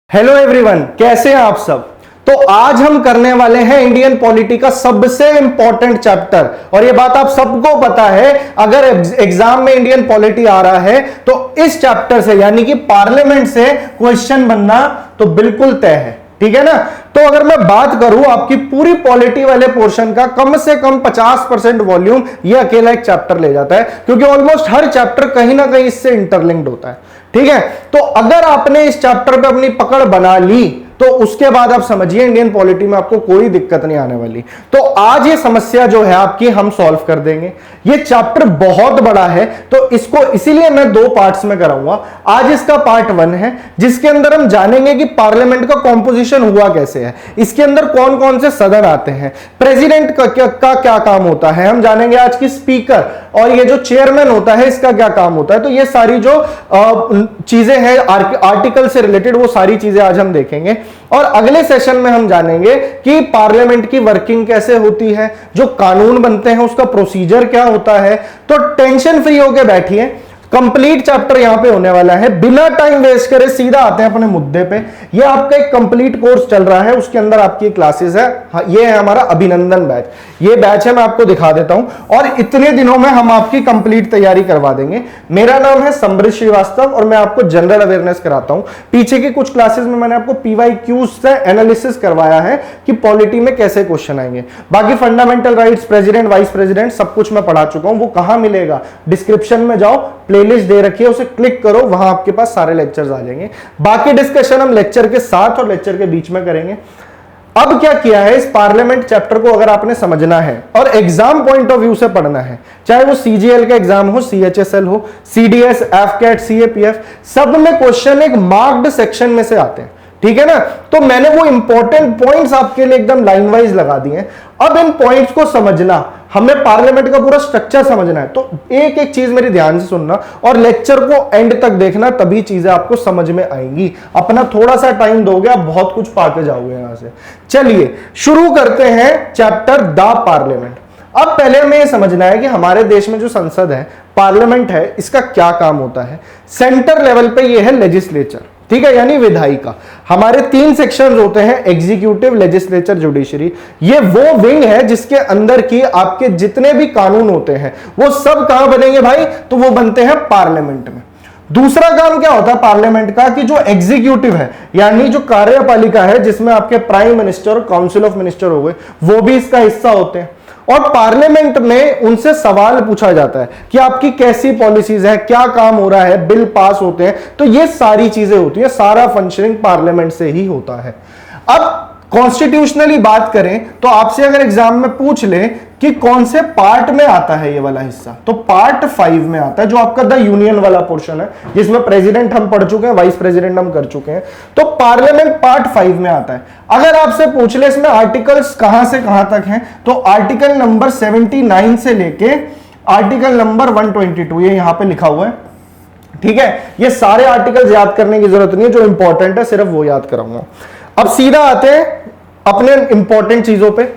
Hello everyone, कैसे हैं आप सब। तो आज हम करने वाले हैं इंडियन पॉलिटी का सबसे इंपॉर्टेंट चैप्टर। और ये बात आप सबको पता है, अगर एग्जाम में इंडियन पॉलिटी आ रहा है तो इस चैप्टर से यानी कि पार्लियामेंट से क्वेश्चन बनना तो बिल्कुल तय है। ठीक है ना। तो अगर मैं बात करूं आपकी पूरी पॉलिटी वाले पोर्शन का, कम से कम 50% वॉल्यूम ये अकेला एक चैप्टर ले जाता है, क्योंकि ऑलमोस्ट हर चैप्टर कहीं ना कहीं इससे इंटरलिंक्ड होता है। ठीक है। तो अगर आपने इस चैप्टर पे अपनी पकड़ बना ली तो उसके बाद आप समझिए इंडियन पॉलिटी में आपको कोई दिक्कत नहीं आने वाली। तो आज ये समस्या जो है आपकी हम सॉल्व कर देंगे। ये चैप्टर बहुत बड़ा है तो इसको इसीलिए मैं दो पार्ट्स में कराऊंगा। आज इसका पार्ट 1 है जिसके अंदर हम जानेंगे कि पार्लियामेंट का कॉम्पोजिशन हुआ कैसे है, इसके अंदर कौन कौन से सदन आते हैं, प्रेसिडेंट का क्या काम होता है, हम जानेंगे आज की स्पीकर और ये जो चेयरमैन होता है इसका क्या काम होता है। तो ये सारी जो चीजें हैं आर्टिकल से रिलेटेड वो सारी चीजें आज हम देखेंगे। और अगले सेशन में हम जानेंगे कि पार्लियामेंट की वर्किंग कैसे होती है, जो कानून बनते हैं उसका प्रोसीजर क्या होता है। तो टेंशन फ्री होकर बैठिए, कंप्लीट चैप्टर यहां पे होने वाला है। बिना टाइम वेस्ट करे सीधा आते हैं अपने मुद्दे पे। ये आपका एक कंप्लीट कोर्स चल रहा है, उसके अंदर आपकी क्लासेस है। हाँ, ये है हमारा अभिनंदन बैच। ये बैच है, मैं आपको दिखा देता हूं और इतने दिनों में हम आपकी कंप्लीट तैयारी करवा देंगे। मेरा नाम है समृद्ध श्रीवास्तव और मैं आपको जनरल अवेयरनेस कराता हूं। पीछे की कुछ क्लासेस में मैंने आपको PYQ से एनालिसिस करवाया है कि पॉलिटी में कैसे क्वेश्चन आएंगे। बाकी fundamental rights, president, vice president सब कुछ मैं पढ़ा चुका हूं। वो कहां मिलेगा? डिस्क्रिप्शन में जाओ, प्लेलिस्ट दे रखी है, उसे क्लिक करो, वहां आपके पास सारे लेक्चर्स आ जाएंगे। बाकी डिस्कशन हम लेक्चर के साथ और लेक्चर के बीच में करेंगे। अब क्या किया है, इस पार्लियामेंट चैप्टर को अगर आपने समझना है और एग्जाम पॉइंट ऑफ व्यू से पढ़ना है, चाहे वो CGL का एग्जाम हो, CHSL हो, CDS, FCAT, CAPF, सब में क्वेश्चन एक मार्क्ड सेक्शन में से आते हैं। ठीक है ना। तो मैंने वो इंपॉर्टेंट पॉइंट्स आपके लिए एकदम लाइन वाइज लगा दिए हैं। अब इन पॉइंट्स को समझना, हमें पार्लियामेंट का पूरा स्ट्रक्चर समझना है। तो एक एक चीज मेरी ध्यान से सुनना और लेक्चर को एंड तक देखना, तभी चीजें आपको समझ में आएंगी। अपना थोड़ा सा टाइम दोगे आप बहुत कुछ पाके जाओगे यहां से। चलिए शुरू करते हैं चैप्टर द पार्लियामेंट। अब पहले हमें यह समझना है कि हमारे देश में जो संसद है, पार्लियामेंट है, इसका क्या काम होता है। सेंटर लेवल पे यह है लेजिस्लेचर, ठीक है, यानी विधायिका। हमारे 3 सेक्शंस होते हैं, एग्जीक्यूटिव, लेजिस्लेचर, जुडिशरी। ये वो विंग है जिसके अंदर की आपके जितने भी कानून होते हैं वो सब कहां बनेंगे भाई? तो वो बनते हैं पार्लियामेंट में। दूसरा काम क्या होता है पार्लियामेंट का कि जो एग्जीक्यूटिव है यानी जो कार्यपालिका है, जिसमें आपके प्राइम मिनिस्टर और काउंसिल ऑफ मिनिस्टर हो गए, वो भी इसका हिस्सा होते हैं। और पार्लियामेंट में उनसे सवाल पूछा जाता है कि आपकी कैसी पॉलिसीज है, क्या काम हो रहा है, बिल पास होते हैं। तो ये सारी चीजें होती है, सारा फंक्शनिंग पार्लियामेंट से ही होता है। अब कॉन्स्टिट्यूशनली बात करें तो आपसे अगर एग्जाम में पूछ ले कि कौन से पार्ट में आता है ये वाला हिस्सा, तो पार्ट 5 में आता है, जो आपका द यूनियन वाला पोर्शन है, जिसमें प्रेसिडेंट हम पढ़ चुके हैं, वाइस प्रेसिडेंट हम कर चुके हैं। तो पार्लियामेंट पार्ट 5 में आता है। अगर आपसे पूछ ले इसमें आर्टिकल्स कहां से कहां तक हैं, तो आर्टिकल नंबर 79 से लेके आर्टिकल नंबर 122 ये यहां पे लिखा हुआ है। ठीक है। ये सारे आर्टिकल्स याद करने की जरूरत नहीं है, जो इंपॉर्टेंट है सिर्फ वो याद कराऊंगा। अब सीधा आते हैं अपने इंपॉर्टेंट चीजों पे।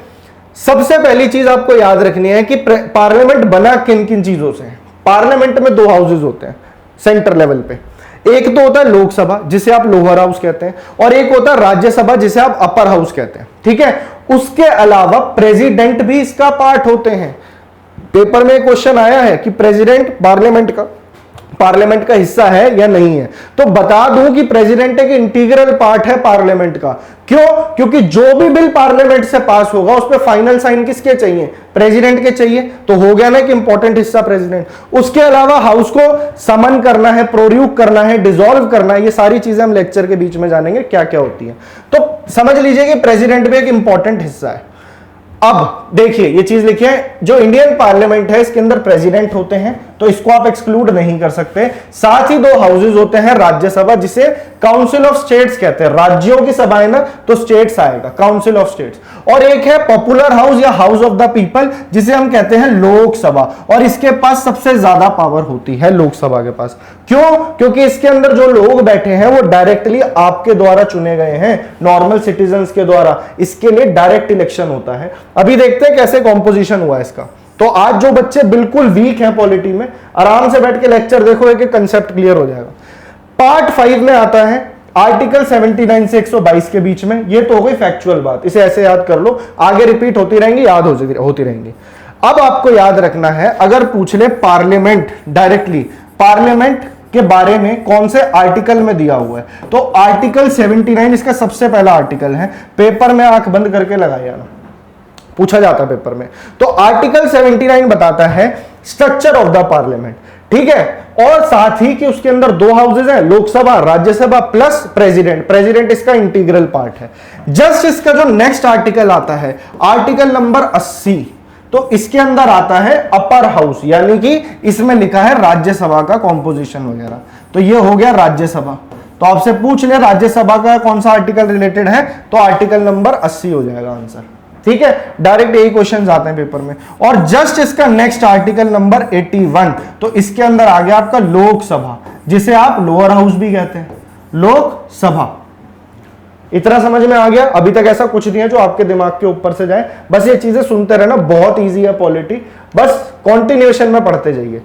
सबसे पहली चीज आपको याद रखनी है कि पार्लियामेंट बना किन किन चीजों से है। पार्लियामेंट में 2 हाउसेज होते हैं सेंटर लेवल पे। एक तो होता है लोकसभा, जिसे आप लोअर हाउस कहते हैं, और एक होता है राज्यसभा, जिसे आप अपर हाउस कहते हैं। ठीक है। उसके अलावा प्रेसिडेंट भी इसका पार्ट होते हैं। पेपर में क्वेश्चन आया है कि प्रेसिडेंट पार्लियामेंट का हिस्सा है या नहीं है, तो बता दूं कि प्रेसिडेंट एक इंटीग्रल पार्ट है पार्लियामेंट का। क्यों? क्योंकि जो भी बिल पार्लियामेंट से पास होगा उस पर फाइनल साइन किसके चाहिए? प्रेसिडेंट के चाहिए। तो हो गया ना कि इंपॉर्टेंट हिस्सा प्रेसिडेंट। उसके अलावा हाउस को समन करना है, प्रोड्यूस करना है, डिसॉल्व करना है, ये सारी चीजें हम लेक्चर के बीच में जानेंगे क्या क्या होती है। तो समझ लीजिए कि प्रेसिडेंट भी एक इंपॉर्टेंट हिस्सा है। अब देखिए ये चीज लिखिए, जो इंडियन पार्लियामेंट है इसके अंदर प्रेसिडेंट होते हैं, तो इसको आप एक्सक्लूड नहीं कर सकते। साथ ही 2 हाउसेज होते हैं, राज्यसभा जिसे काउंसिल ऑफ स्टेट्स कहते हैं, राज्यों की सभाएं ना, तो स्टेट्स आएगा, काउंसिल ऑफ स्टेट्स। और एक है पॉपुलर हाउस या हाउस ऑफ द पीपल, जिसे हम कहते हैं लोकसभा, और इसके पास सबसे ज्यादा पावर होती है लोकसभा के पास। क्यों? क्योंकि इसके अंदर जो लोग बैठे हैं वो डायरेक्टली आपके द्वारा चुने गए हैं, नॉर्मल सिटीजन्स के द्वारा। इसके लिए डायरेक्ट इलेक्शन होता है। अभी देखते हैं कैसे कॉम्पोजिशन हुआ इसका। तो आज जो बच्चे बिल्कुल वीक हैं पॉलिटी में, आराम से बैठ के लेक्चर देखो, एक कंसेप्ट क्लियर हो जाएगा। पार्ट 5 में आता है आर्टिकल 79 से 122 के बीच में। ये तो हो गई फैक्चुअल बात, इसे ऐसे याद कर लो, आगे रिपीट होती रहेंगी, याद होती रहेंगी। अब आपको याद रखना है, अगर पूछ ले पार्लियामेंट डायरेक्टली, पार्लियामेंट के बारे में कौन से आर्टिकल में दिया हुआ है, तो आर्टिकल 79 इसका सबसे पहला आर्टिकल है। पेपर में आंख बंद करके लगाया ना, पूछा जाता है पेपर में। तो आर्टिकल 79 बताता है स्ट्रक्चर ऑफ द पार्लियामेंट, ठीक है, और साथ ही कि उसके अंदर 2 हाउसेज हैं, Lok Sabha Rajya Sabha plus president. President इसका इंटीग्रल पार्ट है। जस्ट इसका जो नेक्स्ट आर्टिकल आता है, आर्टिकल नंबर 80, तो इसके अंदर आता है अपर हाउस, यानी कि इसमें लिखा है राज्यसभा का कॉम्पोजिशन वगैरह। तो ये हो गया राज्यसभा। तो आपसे पूछ ले राज्यसभा का कौन सा आर्टिकल रिलेटेड है, तो आर्टिकल नंबर 80 हो जाएगा आंसर, ठीक है। डायरेक्ट यही क्वेश्चंस आते हैं पेपर में। और जस्ट इसका नेक्स्ट आर्टिकल नंबर 81, तो इसके अंदर आ गया आपका लोकसभा, जिसे आप लोअर हाउस भी कहते हैं, लोकसभा। इतना समझ में आ गया? अभी तक ऐसा कुछ नहीं है जो आपके दिमाग के ऊपर से जाए, बस ये चीजें सुनते रहना, बहुत इजी है पॉलिटी, बस कॉन्टिन्यूएशन में पढ़ते जाइए।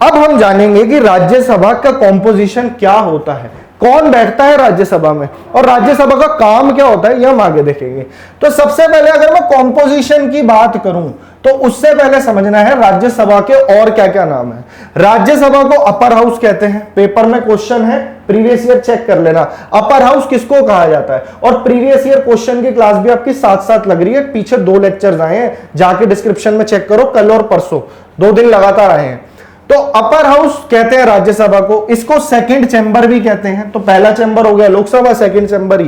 अब हम जानेंगे कि राज्यसभा का कॉम्पोजिशन क्या होता है, कौन बैठता है राज्यसभा में, और राज्यसभा का काम क्या होता है, ये हम आगे देखेंगे। तो सबसे पहले अगर मैं कॉम्पोजिशन की बात करूं, तो उससे पहले समझना है राज्यसभा के और क्या क्या नाम है। राज्यसभा को अपर हाउस कहते हैं, पेपर में क्वेश्चन है, प्रीवियस ईयर चेक कर लेना, अपर हाउस किसको कहा जाता है। और प्रीवियस ईयर क्वेश्चन की क्लास भी आपकी साथ साथ लग रही है, पीछे 2 लेक्चर्स आए हैं, जाके डिस्क्रिप्शन में चेक करो, कल और परसों 2 दिन लगातार आए हैं। तो अपर हाउस कहते हैं राज्यसभा को, इसको सेकंड चैम्बर भी कहते हैं। तो पहला चैम्बर हो गया लोकसभा, सेकंड चैम्बर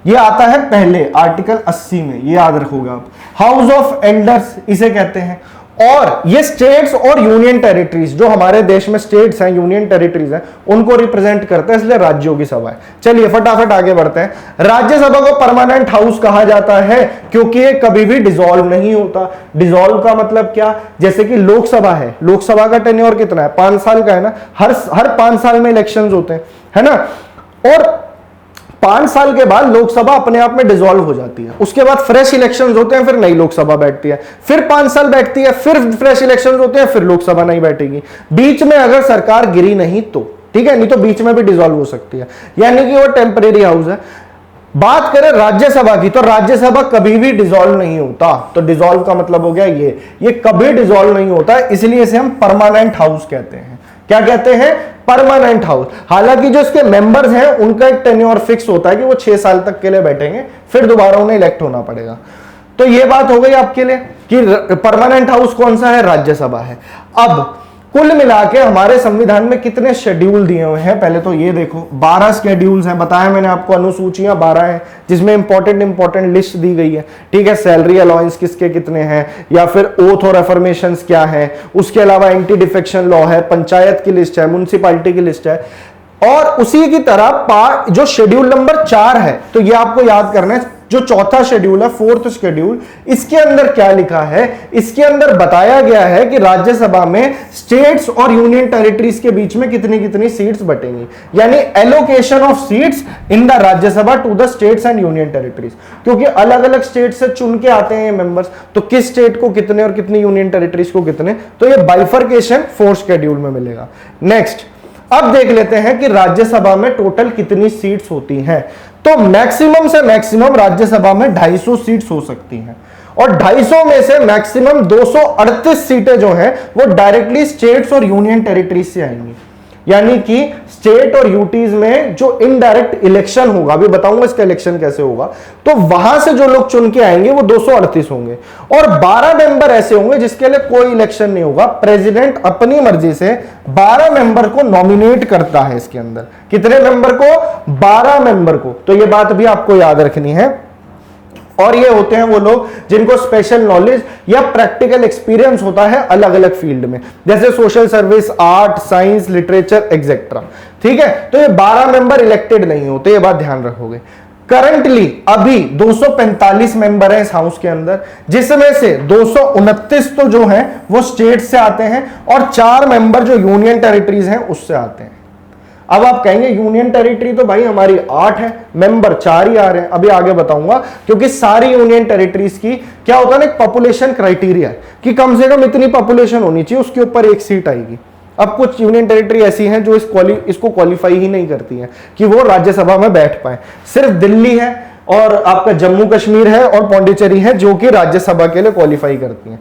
ये आता है पहले आर्टिकल 80 में, ये याद रखोगे आप। हाउस ऑफ एल्डर्स इसे कहते हैं। और ये स्टेट्स और यूनियन टेरिटरीज, जो हमारे देश में स्टेट्स हैं, यूनियन टेरिटरीज हैं, उनको रिप्रेजेंट करते हैं, इसलिए राज्यों की सभा है। चलिए फटाफट आगे बढ़ते हैं। राज्यसभा को परमानेंट हाउस कहा जाता है क्योंकि ये कभी भी डिसॉल्व नहीं होता। डिसॉल्व का मतलब क्या, जैसे कि लोकसभा है, लोकसभा का टेन्योर कितना है, 5 साल का है ना, हर 5 साल में इलेक्शंस होते हैं, है ना। और 5 साल के बाद लोकसभा अपने आप में डिसॉल्व हो जाती है, उसके बाद फ्रेश इलेक्शंस होते हैं, फिर नई लोकसभा बैठती है, फिर 5 साल बैठती है, फिर फ्रेश इलेक्शंस होते हैं, फिर लोकसभा नहीं बैठेगी। बीच में अगर सरकार गिरी नहीं तो ठीक है, नहीं तो बीच में भी डिसॉल्व हो सकती है, यानी कि वो टेम्परेरी हाउस है। बात करें राज्यसभा की, तो राज्यसभा कभी भी डिसॉल्व नहीं होता। तो डिसॉल्व का मतलब हो गया ये कभी डिसॉल्व नहीं होता, इसलिए इसे हम परमानेंट हाउस कहते हैं। क्या कहते हैं, परमानेंट हाउस। हालांकि जो इसके मेंबर्स हैं उनका एक टेन्योर फिक्स होता है कि वो 6 साल तक के लिए बैठेंगे, फिर दोबारा उन्हें इलेक्ट होना पड़ेगा। तो ये बात हो गई आपके लिए कि परमानेंट हाउस कौन सा है, राज्यसभा है। अब कुल मिला के हमारे संविधान में कितने शेड्यूल दिए हुए हैं, पहले तो ये देखो 12 शेड्यूल्स हैं, बताया मैंने आपको, अनुसूचियां 12 हैं, जिसमें इंपॉर्टेंट लिस्ट दी गई है, ठीक है। सैलरी अलाउंस किसके कितने हैं, या फिर ओथ और अफर्मेशंस क्या है, उसके अलावा एंटी डिफेक्शन लॉ है, पंचायत की लिस्ट है, म्युनिसिपैलिटी की लिस्ट है। और उसी की तरह जो शेड्यूल नंबर 4 है, तो ये आपको याद करना है, जो चौथा शेड्यूल है, 4th शेड्यूल, इसके अंदर क्या लिखा है, इसके अंदर बताया गया है कि राज्यसभा में स्टेट्स और यूनियन टेरिटरीज के बीच में कितनी कितनी सीट्स बटेंगी, यानी allocation of seats in the Rajya Sabha to the states and union territories. क्योंकि अलग अलग स्टेट से चुन के आते हैं ये मेंबर्स, तो किस स्टेट को कितने और कितनी यूनियन टेरिटरीज को कितने, तो ये बाइफर्केशन 4th शेड्यूल में मिलेगा। नेक्स्ट अब देख लेते हैं कि राज्यसभा में टोटल कितनी सीट्स होती हैं। तो मैक्सिमम से मैक्सिमम राज्यसभा में 250 सीट्स हो सकती हैं, और 250 में से मैक्सिमम 238 सीटें जो हैं वो डायरेक्टली स्टेट्स और यूनियन टेरिटरीज से आएंगी। यानी कि स्टेट और यूटीज में जो इनडायरेक्ट इलेक्शन होगा, अभी बताऊंगा इसका इलेक्शन कैसे होगा, तो वहां से जो लोग चुन के आएंगे वो 238 होंगे। और 12 मेंबर ऐसे होंगे जिसके लिए कोई इलेक्शन नहीं होगा, प्रेसिडेंट अपनी मर्जी से 12 मेंबर को नॉमिनेट करता है। इसके अंदर कितने मेंबर को, 12 मेंबर को। तो ये बात भी आपको याद रखनी है। और ये होते हैं वो लोग जिनको स्पेशल नॉलेज या प्रैक्टिकल एक्सपीरियंस होता है अलग अलग फील्ड में, जैसे social service, art, science, literature etcetera, ठीक है। तो ये 12 मेंबर इलेक्टेड नहीं होते, ये बात ध्यान रखोगे। करंटली अभी 245 मेंबर हैं इस हाउस के अंदर, जिसमें से 229 तो जो हैं वो स्टेट से आते हैं, और 4 मेंबर जो यूनियन टेरिटरीज हैं उससे आते हैं। अब आप कहेंगे यूनियन टेरिटरी तो भाई हमारी 8 है, मेंबर 4 ही आ रहे हैं, अभी आगे बताऊंगा। क्योंकि सारी यूनियन टेरिटरीज की क्या होता है ना, एक पॉपुलेशन क्राइटेरिया कि कम से कम इतनी पॉपुलेशन होनी चाहिए, उसके ऊपर एक सीट आएगी, अब कुछ यूनियन टेरिटरी ऐसी हैं जो इसको क्वालिफाई ही नहीं करती हैं कि वो राज्यसभा में बैठ पाए। सिर्फ दिल्ली है और आपका जम्मू कश्मीर है और पौंडीचेरी है जो कि राज्यसभा के लिए क्वालिफाई करती हैं।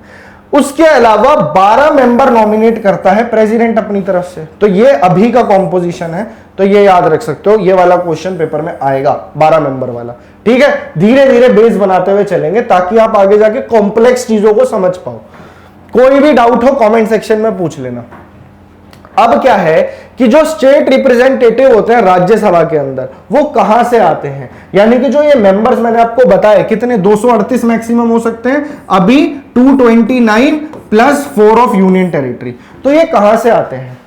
उसके अलावा 12 मेंबर नॉमिनेट करता है प्रेसिडेंट अपनी तरफ से। तो ये अभी का कॉम्पोजिशन है, तो ये याद रख सकते हो, ये वाला क्वेश्चन पेपर में आएगा 12 मेंबर वाला। ठीक है, धीरे धीरे बेस बनाते हुए चलेंगे ताकि आप आगे जाके कॉम्प्लेक्स चीजों को समझ पाओ। कोई भी डाउट हो कमेंट सेक्शन में पूछ लेना। अब क्या है कि जो स्टेट रिप्रेजेंटेटिव होते हैं राज्यसभा के अंदर वो कहां से आते हैं, यानी कि जो ये मेंबर्स मैंने आपको बताया कितने 238 मैक्सिमम हो सकते हैं, अभी 229 प्लस 4 ऑफ यूनियन टेरिटरी। तो ये कहां से आते हैं?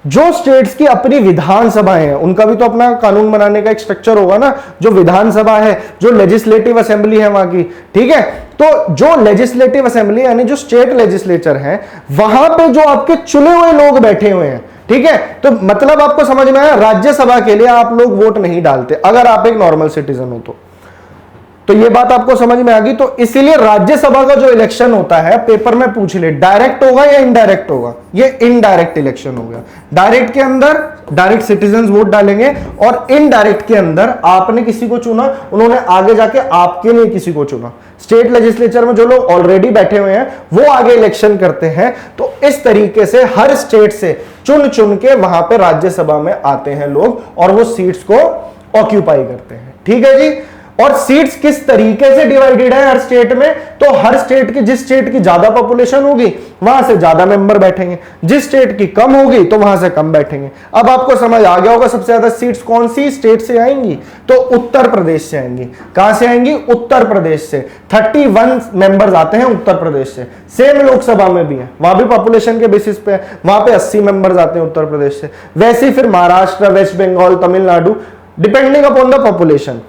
जो स्टेट्स की अपनी विधानसभाएं हैं उनका भी तो अपना कानून बनाने का एक स्ट्रक्चर होगा ना। जो विधानसभा है, जो लेजिस्लेटिव असेंबली है वहां की, ठीक है, तो जो लेजिस्लेटिव असेंबली यानी जो स्टेट लेजिस्लेचर है वहां पे जो आपके चुने हुए लोग बैठे हुए हैं, ठीक है, तो मतलब आपको समझ में आया, राज्यसभा के लिए आप लोग वोट नहीं डालते अगर आप एक नॉर्मल सिटीजन हो तो ये बात आपको समझ में आ गई। तो इसीलिए राज्यसभा का जो इलेक्शन होता है पेपर में पूछ ले, डायरेक्ट होगा या इनडायरेक्ट होगा? ये इनडायरेक्ट इलेक्शन हो गया। डायरेक्ट के अंदर डायरेक्ट सिटीजन वोट डालेंगे और इनडायरेक्ट के अंदर आपने किसी को चुना, उन्होंने आगे जाके आपके लिए किसी को चुना। स्टेट लेजिस्लेचर में जो लोग ऑलरेडी बैठे हुए हैं वो आगे इलेक्शन करते हैं। तो इस तरीके से हर स्टेट से चुन चुन के वहां पे राज्यसभा में आते हैं लोग और वो सीट्स को ऑक्यूपाई करते हैं। ठीक है जी। और सीट्स किस तरीके से डिवाइडेड है हर स्टेट में? तो हर स्टेट की, जिस स्टेट की ज्यादा पॉपुलेशन होगी वहां से ज्यादा मेंबर बैठेंगे, जिस स्टेट की कम होगी तो वहां से कम बैठेंगे। अब आपको समझ आ गया होगा सबसे ज्यादा सीट्स कौन सी स्टेट से आएंगी? तो उत्तर प्रदेश से आएंगी। कहां से आएंगी? उत्तर प्रदेश से। 31 मेंबर्स आते हैं उत्तर प्रदेश से। सेम लोकसभा में भी है, वहां भी पॉपुलेशन के बेसिस पे है, वहां पे 80 मेंबर्स आते हैं उत्तर प्रदेश से। वैसे ही फिर Maharashtra, West Bengal, Tamil Nadu, depending upon the population.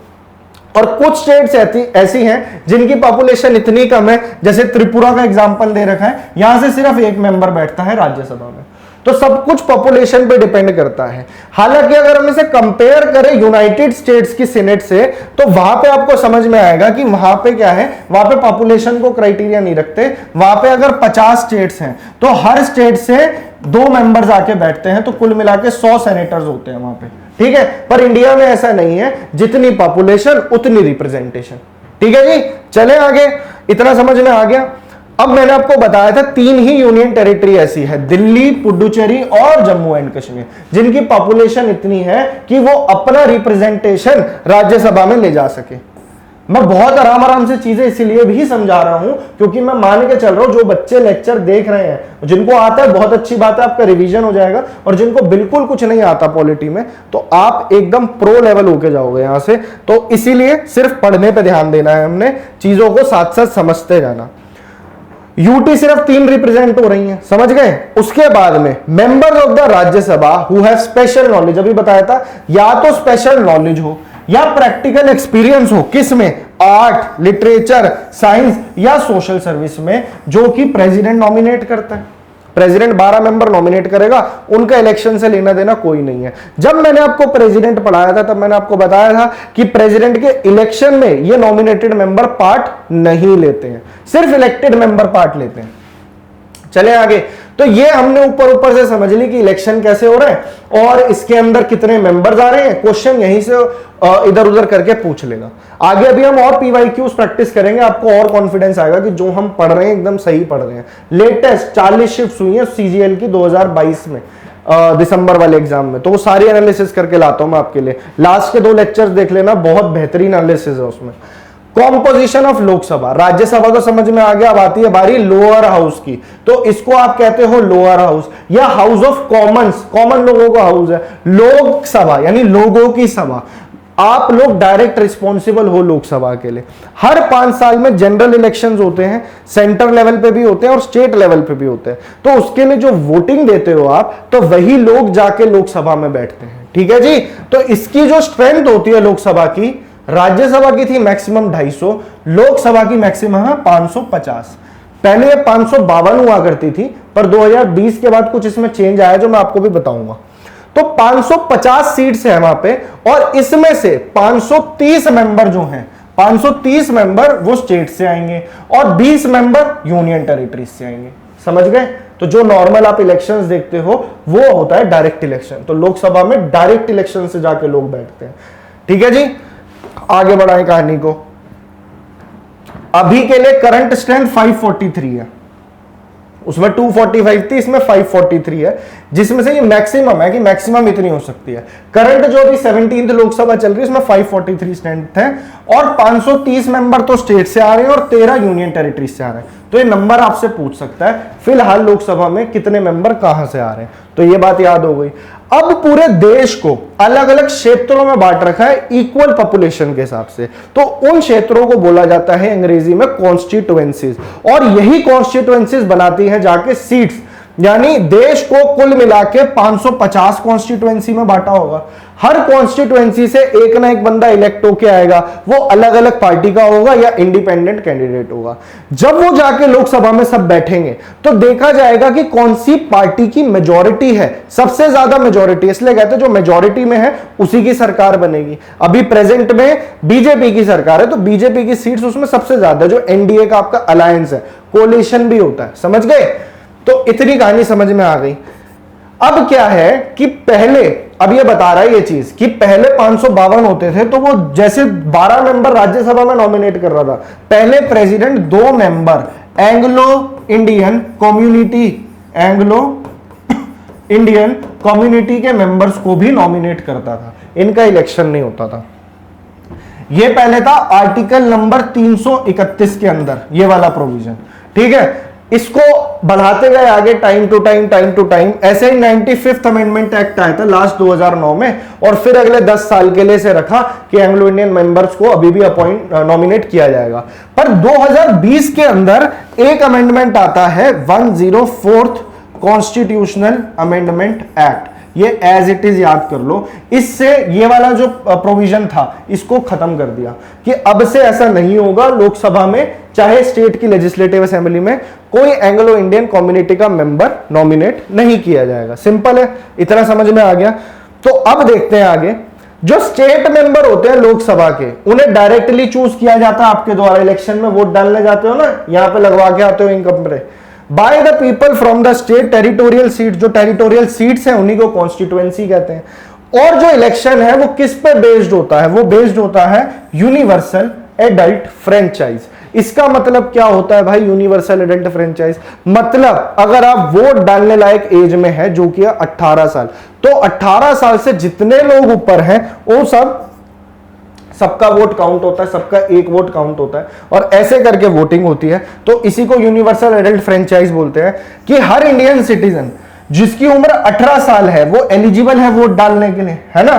और कुछ स्टेट्स ऐसी हैं जिनकी पॉपुलेशन इतनी कम है, जैसे त्रिपुरा का एग्जांपल दे रखा है, यहां से सिर्फ एक मेंबर बैठता है राज्यसभा में। तो सब कुछ पॉपुलेशन पे डिपेंड करता है। हालांकि अगर हम इसे कंपेयर करें यूनाइटेड स्टेट्स की सीनेट से तो वहां पे आपको समझ में आएगा कि वहां पे क्या है, वहां पे पॉपुलेशन को क्राइटेरिया नहीं रखते। वहां पे अगर 50 स्टेट्स हैं तो हर स्टेट से 2 मेंबर्स आके बैठते हैं, तो कुल मिला के 100 सेनेटर्स होते हैं वहां पे। ठीक है, पर इंडिया में ऐसा नहीं है, जितनी पॉपुलेशन उतनी रिप्रेजेंटेशन। ठीक है जी, चले आगे। इतना समझ में आ गया। अब मैंने आपको बताया था 3 ही यूनियन टेरिटरी ऐसी है, दिल्ली, पुडुचेरी और जम्मू एंड कश्मीर, जिनकी पॉपुलेशन इतनी है कि वो अपना रिप्रेजेंटेशन राज्यसभा में ले जा सके। मैं बहुत आराम आराम से चीजें इसीलिए भी समझा रहा हूं क्योंकि मैं मान के चल रहा हूं जो बच्चे लेक्चर देख रहे हैं, जिनको आता है बहुत अच्छी बात है, आपका रिवीजन हो जाएगा। और जिनको बिल्कुल कुछ नहीं आता पॉलिटी में, तो आप एकदम प्रो लेवल होके जाओगे यहां से। तो इसीलिए सिर्फ पढ़ने पे ध्यान देना है हमने, चीजों को साथ साथ समझते जाना। यूटी सिर्फ 3 रिप्रेजेंट हो रही हैं, समझ गए। उसके बाद में members of the Rajya Sabha who have special knowledge, अभी बताया था, या तो स्पेशल नॉलेज हो या प्रैक्टिकल एक्सपीरियंस हो, किस में? आर्ट, लिटरेचर, साइंस या सोशल सर्विस में, जो कि प्रेसिडेंट नॉमिनेट करता है। प्रेसिडेंट 12 मेंबर नॉमिनेट करेगा, उनका इलेक्शन से लेना देना कोई नहीं है। जब मैंने आपको प्रेसिडेंट पढ़ाया था तब मैंने आपको बताया था कि प्रेसिडेंट के इलेक्शन में ये नॉमिनेटेड मेंबर पार्ट नहीं लेते हैं, सिर्फ इलेक्टेड मेंबर पार्ट लेते हैं। चले आगे। तो ये हमने ऊपर ऊपर से समझ ली कि इलेक्शन कैसे हो रहा है और इसके अंदर कितने मेंबर्स आ रहे हैं। क्वेश्चन यहीं से इधर उधर करके पूछ लेगा। आगे अभी हम और पीवाईक्यूज प्रैक्टिस करेंगे, आपको और कॉन्फिडेंस आएगा कि जो हम पढ़ रहे हैं एकदम सही पढ़ रहे हैं। लेटेस्ट 40 शिफ्ट्स हुई हैं सीजीएल की 2022 में, दिसंबर वाले एग्जाम में, तो वो सारी एनालिसिस करके लाता हूं मैं आपके लिए। लास्ट के 2 लेक्चर्स देख लेना, बहुत बेहतरीन एनालिसिस है उसमें। कॉम्पोजिशन ऑफ लोकसभा, राज्यसभा तो समझ में आ गया। अब आती है बारी लोअर हाउस की, तो इसको आप कहते हो लोअर हाउस या हाउस ऑफ कॉमन्स, कॉमन लोगों का हाउस है। लोकसभा यानी लोगों की सभा, आप लोग डायरेक्ट रिस्पॉन्सिबल हो लोकसभा के लिए। हर 5 साल में जनरल इलेक्शंस होते हैं, सेंटर लेवल पे भी होते हैं और स्टेट लेवल पे भी होते हैं। तो उसके लिए जो वोटिंग देते हो आप, तो वही लोग जाके लोकसभा में बैठते हैं। ठीक है जी। तो इसकी जो स्ट्रेंथ होती है लोकसभा की, राज्यसभा की थी मैक्सिमम 250, लोकसभा की मैक्सिमम है 550। पहले ये 552 हुआ करती थी, पर 2020 के बाद कुछ इसमें चेंज आया जो मैं आपको भी बताऊंगा। तो 550 सीट्स है वहां पे, और इसमें से 530 मेंबर जो हैं, 530 मेंबर वो स्टेट से आएंगे और 20 मेंबर यूनियन टेरिटरीज से आएंगे। समझ गए? तो जो नॉर्मल आप इलेक्शंस देखते हो वो होता है डायरेक्ट इलेक्शन। तो लोकसभा में डायरेक्ट इलेक्शन से जाके लोग बैठते हैं। ठीक है जी, आगे बढ़ाएं कहानी को। अभी के लिए करंट स्ट्रेंथ 543 है, उसमें 245 थी, इसमें 543 है, जिसमें से ये मैक्सिमम है कि मैक्सिमम इतनी हो सकती है। करंट जो अभी 17th लोकसभा चल रही है उसमें 543 स्ट्रेंथ है और 530 मेंबर तो स्टेट से आ रहे हैं और 13 यूनियन टेरिटरी से आ रहे हैं। तो ये नंबर आपसे पूछ सकता है फिलहाल लोकसभा में कितने मेंबर कहां से आ रहे हैं, तो ये बात याद हो गई। अब पूरे देश को अलग अलग क्षेत्रों में बांट रखा है इक्वल पॉपुलेशन के हिसाब से, तो उन क्षेत्रों को बोला जाता है अंग्रेजी में कॉन्स्टिट्यूएंसीज, और यही कॉन्स्टिट्यूएंसीज बनाती हैं जाके सीट्स। यानी देश को कुल मिला के 550 कॉन्स्टिट्यूएंसी में बांटा होगा। हर कॉन्स्टिट्यूएंसी से एक ना एक बंदा इलेक्ट होके आएगा, वो अलग अलग पार्टी का होगा या इंडिपेंडेंट कैंडिडेट होगा। जब वो जाके लोकसभा में सब बैठेंगे तो देखा जाएगा कि कौन सी पार्टी की मेजॉरिटी है, सबसे ज्यादा मेजॉरिटी, इसलिए कहते हैं जो मेजॉरिटी में है उसी की सरकार बनेगी। अभी प्रेजेंट में बीजेपी की सरकार है तो बीजेपी की सीट्स उसमें सबसे ज्यादा, जो एनडीए का आपका अलायंस है, कोलिशन भी होता है। समझ गए? तो इतनी कहानी समझ में आ गई। अब क्या है कि पहले, अब ये बता रहा है ये चीज कि पहले 552 होते थे, तो वो जैसे 12 मेंबर राज्यसभा में नॉमिनेट कर रहा था, पहले president 2 member Anglo Indian community, Anglo Indian community के मेंबर्स को भी नॉमिनेट करता था, इनका इलेक्शन नहीं होता था। ये पहले था आर्टिकल नंबर 331 के अंदर, ये वाला प्रोविजन। ठीक है, इसको बढ़ाते गए आगे टाइम टू टाइम, ऐसे ही 95th अमेंडमेंट एक्ट आया था लास्ट 2009 में, और फिर अगले 10 साल के लिए इसे रखा कि एंग्लो इंडियन मेंबर्स को अभी भी नॉमिनेट किया जाएगा। पर 2020 के अंदर एक अमेंडमेंट आता है 104th कॉन्स्टिट्यूशनल अमेंडमेंट एक्ट, ये एज इट इज याद कर लो। इससे ये वाला जो प्रोविजन था इसको खत्म कर दिया कि अब से ऐसा नहीं होगा, लोकसभा में चाहे स्टेट की लेजिस्लेटिव असेंबली में कोई एंग्लो इंडियन कम्युनिटी का मेंबर नॉमिनेट नहीं किया जाएगा। सिंपल है, इतना समझ में आ गया। तो अब देखते हैं आगे, जो स्टेट मेंबर होते हैं लोकसभा के, उन्हें डायरेक्टली चूज किया जाता है आपके द्वारा। इलेक्शन में वोट डालने जाते हो ना, यहां पे लगवा के आते हो इनकम पे, by the people from the state territorial seat, जो टेरिटोरियल सीट्स हैं उन्हीं को कॉन्स्टिट्यूएंसी कहते हैं। और जो इलेक्शन है वो किस पे बेस्ड होता है? वो बेस्ड होता है यूनिवर्सल एडल्ट फ्रेंचाइज। इसका मतलब क्या होता है भाई यूनिवर्सल एडल्ट फ्रेंचाइज? मतलब अगर आप वोट डालने लायक एज में है, जो कि 18 साल, तो 18 साल से जितने लोग ऊपर हैं वो सबका वोट काउंट होता है, सबका एक वोट काउंट होता है, और ऐसे करके वोटिंग होती है। तो इसी को यूनिवर्सल एडल्ट फ्रेंचाइज बोलते हैं कि हर इंडियन सिटीजन जिसकी उम्र 18 साल है वो एलिजिबल है वोट डालने के लिए, है ना।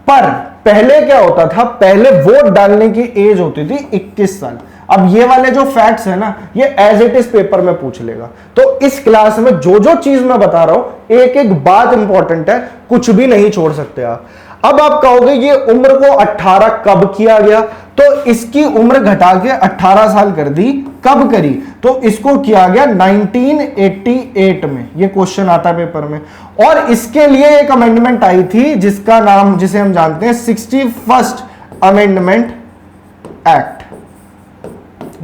पर पहले क्या होता था? पहले वोट डालने की एज होती थी 21 साल। अब ये वाले जो फैक्ट्स है ना, ये एज इट इज पेपर में पूछ लेगा। तो इस क्लास में जो जो चीज मैं बता रहा हूं, एक एक बात इंपॉर्टेंट है, कुछ भी नहीं छोड़ सकते आप। अब आप कहोगे ये उम्र को 18 कब किया गया? तो इसकी उम्र घटा के 18 साल कर दी। कब करी? तो इसको किया गया 1988 में। ये क्वेश्चन आता है पेपर में। और इसके लिए एक अमेंडमेंट आई थी जिसका नाम, जिसे हम जानते हैं 61st अमेंडमेंट एक्ट।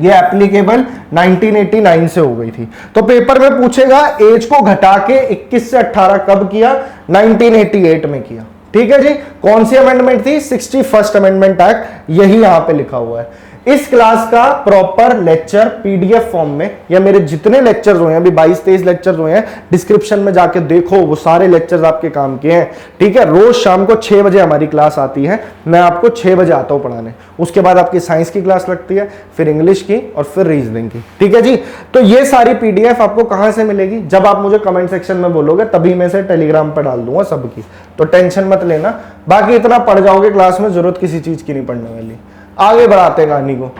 ये एप्लीकेबल 1989 से हो गई थी। तो पेपर में पूछेगा एज को घटा के 21 से 18 कब किया? 1988 में किया। ठीक है जी। कौन सी अमेंडमेंट थी? 61st अमेंडमेंट एक्ट, यही यहां पे लिखा हुआ है। इस क्लास का प्रॉपर लेक्चर पीडीएफ फॉर्म में, या मेरे जितने लेक्चर्स हुए हैं, अभी 22-23 लेक्चर्स हुए हैं, डिस्क्रिप्शन में जाके देखो, वो सारे लेक्चर्स आपके काम के हैं। ठीक है। रोज शाम को 6 बजे हमारी क्लास आती है, मैं आपको 6 बजे आता हूं पढ़ाने। उसके बाद आपकी साइंस की क्लास लगती है, फिर इंग्लिश की, और फिर रीजनिंग की। ठीक है जी। तो ये सारी पीडीएफ आपको कहां से मिलेगी? जब आप मुझे कमेंट सेक्शन में बोलोगे तभी मैं से टेलीग्राम पर डाल दूंगा सबकी, तो टेंशन मत लेना। बाकी इतना पढ़ जाओगे क्लास में, जरूरत किसी चीज की नहीं पढ़ने वाली। आगे बढ़ाते हैं कहानी को।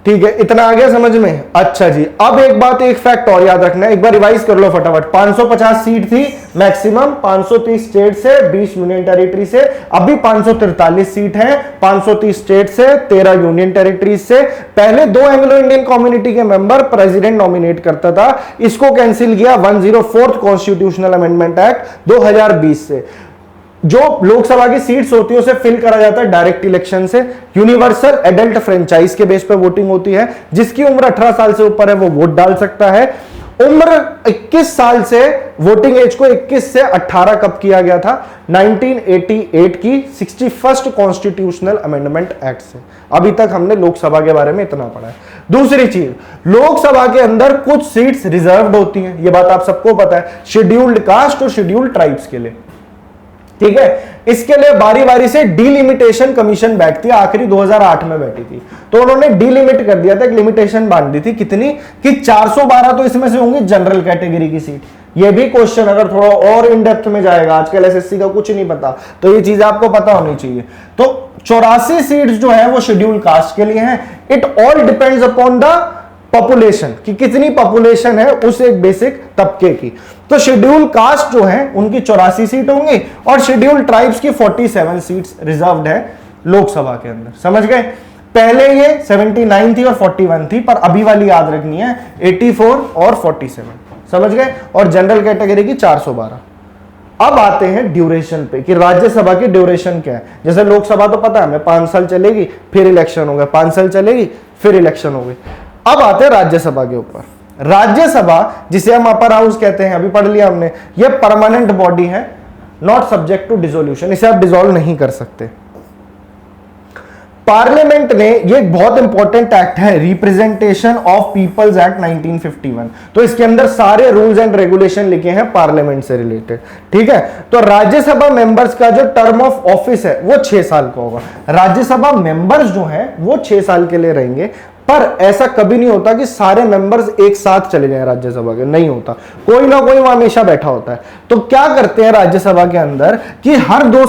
ठीक है, इतना आ गया समझ में? अच्छा जी। अब एक बात, एक फैक्ट और याद रखना है, एक बार रिवाइज कर लो फटाफट। 550 सीट थी मैक्सिमम, 530 स्टेट से, 20 यूनियन टेरिटरी से। अभी 543 सीट है, 530 स्टेट से, 13 यूनियन टेरिटरी से। पहले 2 एंग्लो इंडियन कम्युनिटी के मेंबर प्रेसिडेंट नॉमिनेट करता था, इसको कैंसिल किया 104th कॉन्स्टिट्यूशनल अमेंडमेंट एक्ट 2020 से। जो लोकसभा की सीट्स होती है उसे फिल करा जाता है डायरेक्ट इलेक्शन से। यूनिवर्सल एडल्ट फ्रेंचाइज के बेस पे वोटिंग होती है, जिसकी उम्र 18 साल से ऊपर है वो वोट डाल सकता है। उम्र 21 साल से, वोटिंग एज को 21 से 18 कब किया गया था? 1988 की 61st कॉन्स्टिट्यूशनल अमेंडमेंट एक्ट से। अभी तक हमने लोकसभा के बारे में इतना पढ़ा है। दूसरी चीज, लोकसभा के अंदर कुछ सीट्स रिजर्व्ड होती हैं, यह बात आप सबको पता है, शेड्यूल्ड कास्ट और शेड्यूल्ड ट्राइब्स के लिए, ठीक है। इसके लिए बारी बारी से डीलिमिटेशन कमीशन बैठती है, आखिरी 2008 में बैठी थी, तो उन्होंने डीलिमिट कर दिया था, एक लिमिटेशन बांध दी थी, कितनी कि 412 तो इसमें से होंगी जनरल कैटेगरी की सीट। ये भी क्वेश्चन अगर थोड़ा और इन डेप्थ में जाएगा, आजकल एसएससी का कुछ नहीं पता, तो ये चीज आपको पता होनी चाहिए। तो 84 सीट्स जो है वो शेड्यूल कास्ट के लिए हैं। It all depends upon the population, कि कितनी पॉपुलेशन है उस एक बेसिक तबके की। तो शेड्यूल कास्ट जो है उनकी 84 सीट होंगी और शेड्यूल ट्राइब्स की 47 सीट्स रिजर्व्ड है लोकसभा के अंदर, समझ गए। पहले ये 79 थी और 41 थी, पर अभी वाली याद रखनी है 84 और 47, समझ गए। और जनरल कैटेगरी की 412। अब आते हैं ड्यूरेशन पे कि राज्यसभा की ड्यूरेशन क्या है। जैसे लोकसभा तो पता है हमें 5 साल चलेगी, फिर इलेक्शन होगा, 5 साल चलेगी, फिर इलेक्शन होगी। अब आते हैं राज्यसभा के ऊपर। राज्यसभा, जिसे हम अपर हाउस कहते हैं, अभी पढ़ लिया हमने, यह परमानेंट बॉडी है, नॉट सब्जेक्ट टू डिसोल्यूशन, इसे आप डिसॉल्व नहीं कर सकते। पार्लियामेंट ने, ये एक बहुत इंपॉर्टेंट एक्ट है, रिप्रेजेंटेशन ऑफ पीपल्स एक्ट 1951, तो इसके अंदर सारे रूल्स एंड रेगुलेशन लिखे हैं पार्लियामेंट से रिलेटेड, ठीक है। तो राज्यसभा मेंबर्स का जो टर्म ऑफ ऑफिस है वो 6 साल का होगा। राज्यसभा मेंबर्स जो है वो 6 साल के लिए रहेंगे, पर ऐसा कभी नहीं होता कि सारे मेंबर्स एक साथ चले जाएं राज्यसभा के, नहीं होता, कोई ना कोई वहां हमेशा बैठा होता है। तो क्या करते हैं राज्यसभा के अंदर कि हर 2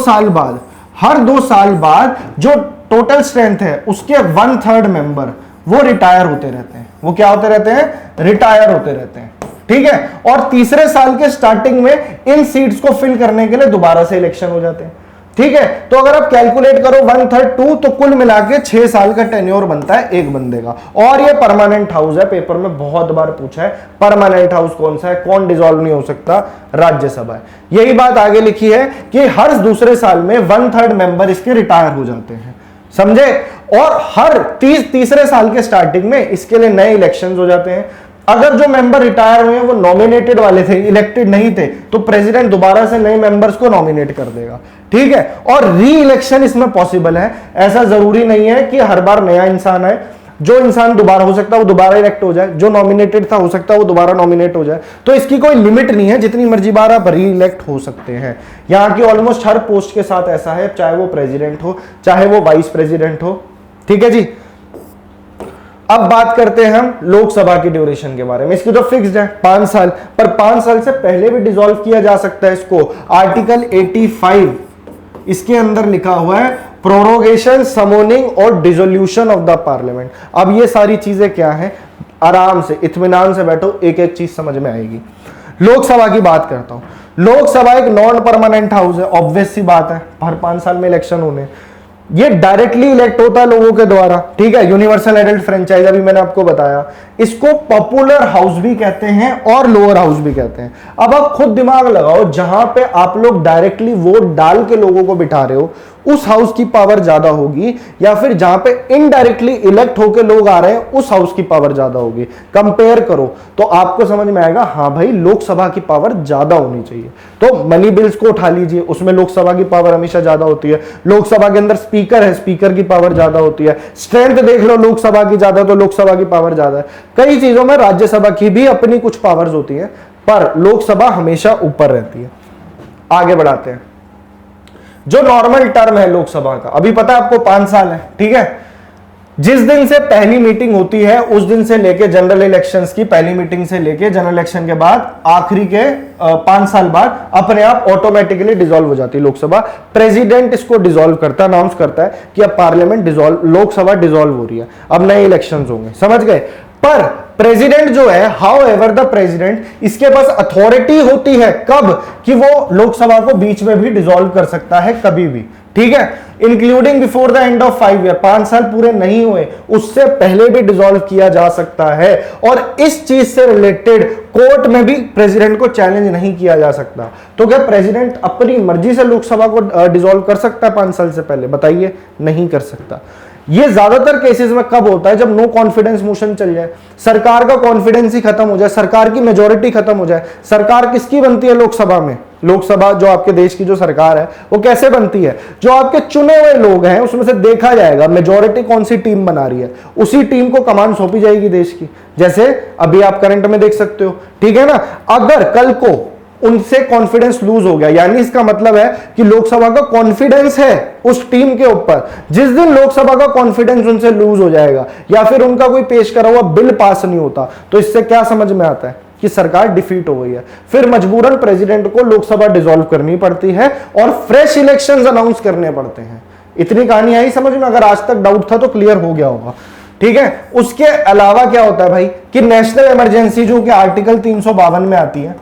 साल बाद जो टोटल स्ट्रेंथ है उसके 1/3 मेंबर वो रिटायर होते रहते हैं। वो क्या होते रहते हैं? रिटायर होते रहते हैं, ठीक है। और तीसरे साल के स्टार्टिंग में इन सीट्स को फिल करने के लिए दोबारा से इलेक्शन हो जाते हैं, ठीक है। तो अगर आप कैलकुलेट करो 1/3 2, तो कुल मिला के 6 साल का टेन्योर बनता है एक बंदे का। और ये परमानेंट हाउस है, पेपर में बहुत बार पूछा है, परमानेंट हाउस कौन सा है, कौन डिसॉल्व नहीं हो सकता? राज्यसभा है। यही बात आगे लिखी है कि हर दूसरे साल में 1/3 मेंबर इसके रिटायर हो जाते हैं, समझे। और हर तीसरे साल के स्टार्टिंग में इसके लिए नए इलेक्शंस हो जाते हैं। अगर जो मेंबर रिटायर हुए हैं वो नॉमिनेटेड वाले थे, इलेक्टेड नहीं थे, तो प्रेसिडेंट दोबारा से नए मेंबर्स को नॉमिनेट कर देगा, ठीक है। और री इलेक्शन इसमें पॉसिबल है, ऐसा जरूरी नहीं है कि हर बार नया इंसान आए। जो इंसान दोबारा हो सकता है वो दोबारा इलेक्ट हो जाए, जो नॉमिनेटेड था हो सकता है वो दोबारा नॉमिनेट हो जाए। तो इसकी कोई लिमिट नहीं है, जितनी मर्जी बार आप री इलेक्ट हो सकते हैं। यहाँ की ऑलमोस्ट हर पोस्ट के साथ ऐसा है, चाहे वो प्रेसिडेंट हो चाहे वो वाइस प्रेसिडेंट हो, ठीक है जी। अब बात करते हैं हम लोकसभा की ड्यूरेशन के बारे में। इसकी तो फिक्स्ड है 5 साल, पर 5 साल से पहले भी डिसॉल्व किया जा सकता है इसको। आर्टिकल 85 इसके अंदर लिखा हुआ है, प्रोरोगेशन, समोनिंग और डिसोल्यूशन ऑफ द पार्लियामेंट। अब ये सारी चीजें क्या है, आराम से इत्मीनान से बैठो, एक एक चीज समझ में आएगी। लोकसभा की बात करता हूं। लोकसभा एक नॉन परमानेंट हाउस है, ऑब्वियस सी बात है, हर 5 साल में इलेक्शन होने। ये डायरेक्टली इलेक्ट होता है लोगों के द्वारा, ठीक है। यूनिवर्सल एडल्ट फ्रेंचाइज अभी मैंने आपको बताया। इसको पॉपुलर हाउस भी कहते हैं और लोअर हाउस भी कहते हैं। अब आप खुद दिमाग लगाओ, जहां पे आप लोग डायरेक्टली वोट डाल के लोगों को बिठा रहे हो उस हाउस की पावर ज्यादा होगी, या फिर जहां पे इनडायरेक्टली इलेक्ट होके लोग आ रहे हैं उस हाउस की पावर ज्यादा होगी? कंपेयर करो तो आपको समझ में आएगा, हाँ भाई लोकसभा की पावर ज्यादा होनी चाहिए। तो मनी बिल्स को उठा लीजिए, उसमें लोकसभा की पावर हमेशा ज्यादा होती है। लोकसभा के अंदर स्पीकर है, स्पीकर की पावर ज्यादा होती है। स्ट्रेंथ देख लो, लोकसभा की ज्यादा तो लोकसभा की पावर ज्यादा है। कई चीजों में राज्यसभा की भी अपनी कुछ पावर्स होती है, पर लोकसभा हमेशा ऊपर रहती है। आगे बढ़ाते हैं। जो नॉर्मल टर्म है लोकसभा का, अभी पता है आपको 5 साल है, ठीक है। जिस दिन से पहली मीटिंग होती है उस दिन से लेके जनरल इलेक्शंस की पहली मीटिंग से लेके जनरल इलेक्शन के बाद आखिरी के 5 साल बाद अपने आप ऑटोमेटिकली डिसॉल्व हो जाती है लोकसभा। प्रेसिडेंट इसको डिसॉल्व करता है, अनाउंस करता है कि अब पार्लियामेंट डिसॉल्व, लोकसभा डिसॉल्व हो रही है, अब नए इलेक्शंस होंगे, समझ गए। पर प्रेसिडेंट जो है, हाउ एवर द प्रेसिडेंट, इसके पास अथॉरिटी होती है कब, कि वो लोकसभा को बीच में भी डिसॉल्व कर सकता है कभी भी, ठीक है। Including before the end of 5 year, 5 साल पूरे नहीं हुए उससे पहले भी डिसॉल्व किया जा सकता है। और इस चीज से रिलेटेड कोर्ट में भी प्रेसिडेंट को चैलेंज नहीं किया जा सकता। तो क्या प्रेसिडेंट अपनी मर्जी से लोकसभा को डिसॉल्व कर सकता है 5 साल से पहले? बताइए, नहीं कर सकता। ये ज्यादातर केसेस में कब होता है? जब नो कॉन्फिडेंस मोशन चल जाए, सरकार का कॉन्फिडेंस ही खत्म हो जाए, सरकार की मेजोरिटी खत्म हो जाए। सरकार किसकी बनती है लोकसभा में? लोकसभा जो आपके देश की जो सरकार है वो कैसे बनती है? जो आपके चुने हुए लोग हैं उसमें से देखा जाएगा मेजोरिटी कौन सी टीम बना रही है, उसी टीम को कमान सौंपी जाएगी देश की। जैसे अभी आप करंट में देख सकते हो, ठीक है ना। अगर कल को उनसे कॉन्फिडेंस लूज हो गया, यानी इसका मतलब है कि लोकसभा का कॉन्फिडेंस है उस टीम के ऊपर। जिस दिन लोकसभा का कॉन्फिडेंस उनसे लूज हो जाएगा या फिर उनका कोई पेश करा हुआ बिल पास नहीं होता, तो इससे क्या समझ में आता है कि सरकार डिफीट हो गई है। फिर मजबूरन प्रेसिडेंट को लोकसभा डिसॉल्व करनी पड़ती है और फ्रेश इलेक्शंस अनाउंस करने पड़ते हैं। इतनी कहानी आई समझ में? अगर आज तक डाउट था तो क्लियर हो गया होगा, ठीक है। उसके अलावा क्या होता है भाई कि नेशनल इमरजेंसी जो कि आर्टिकल 352 में आती है,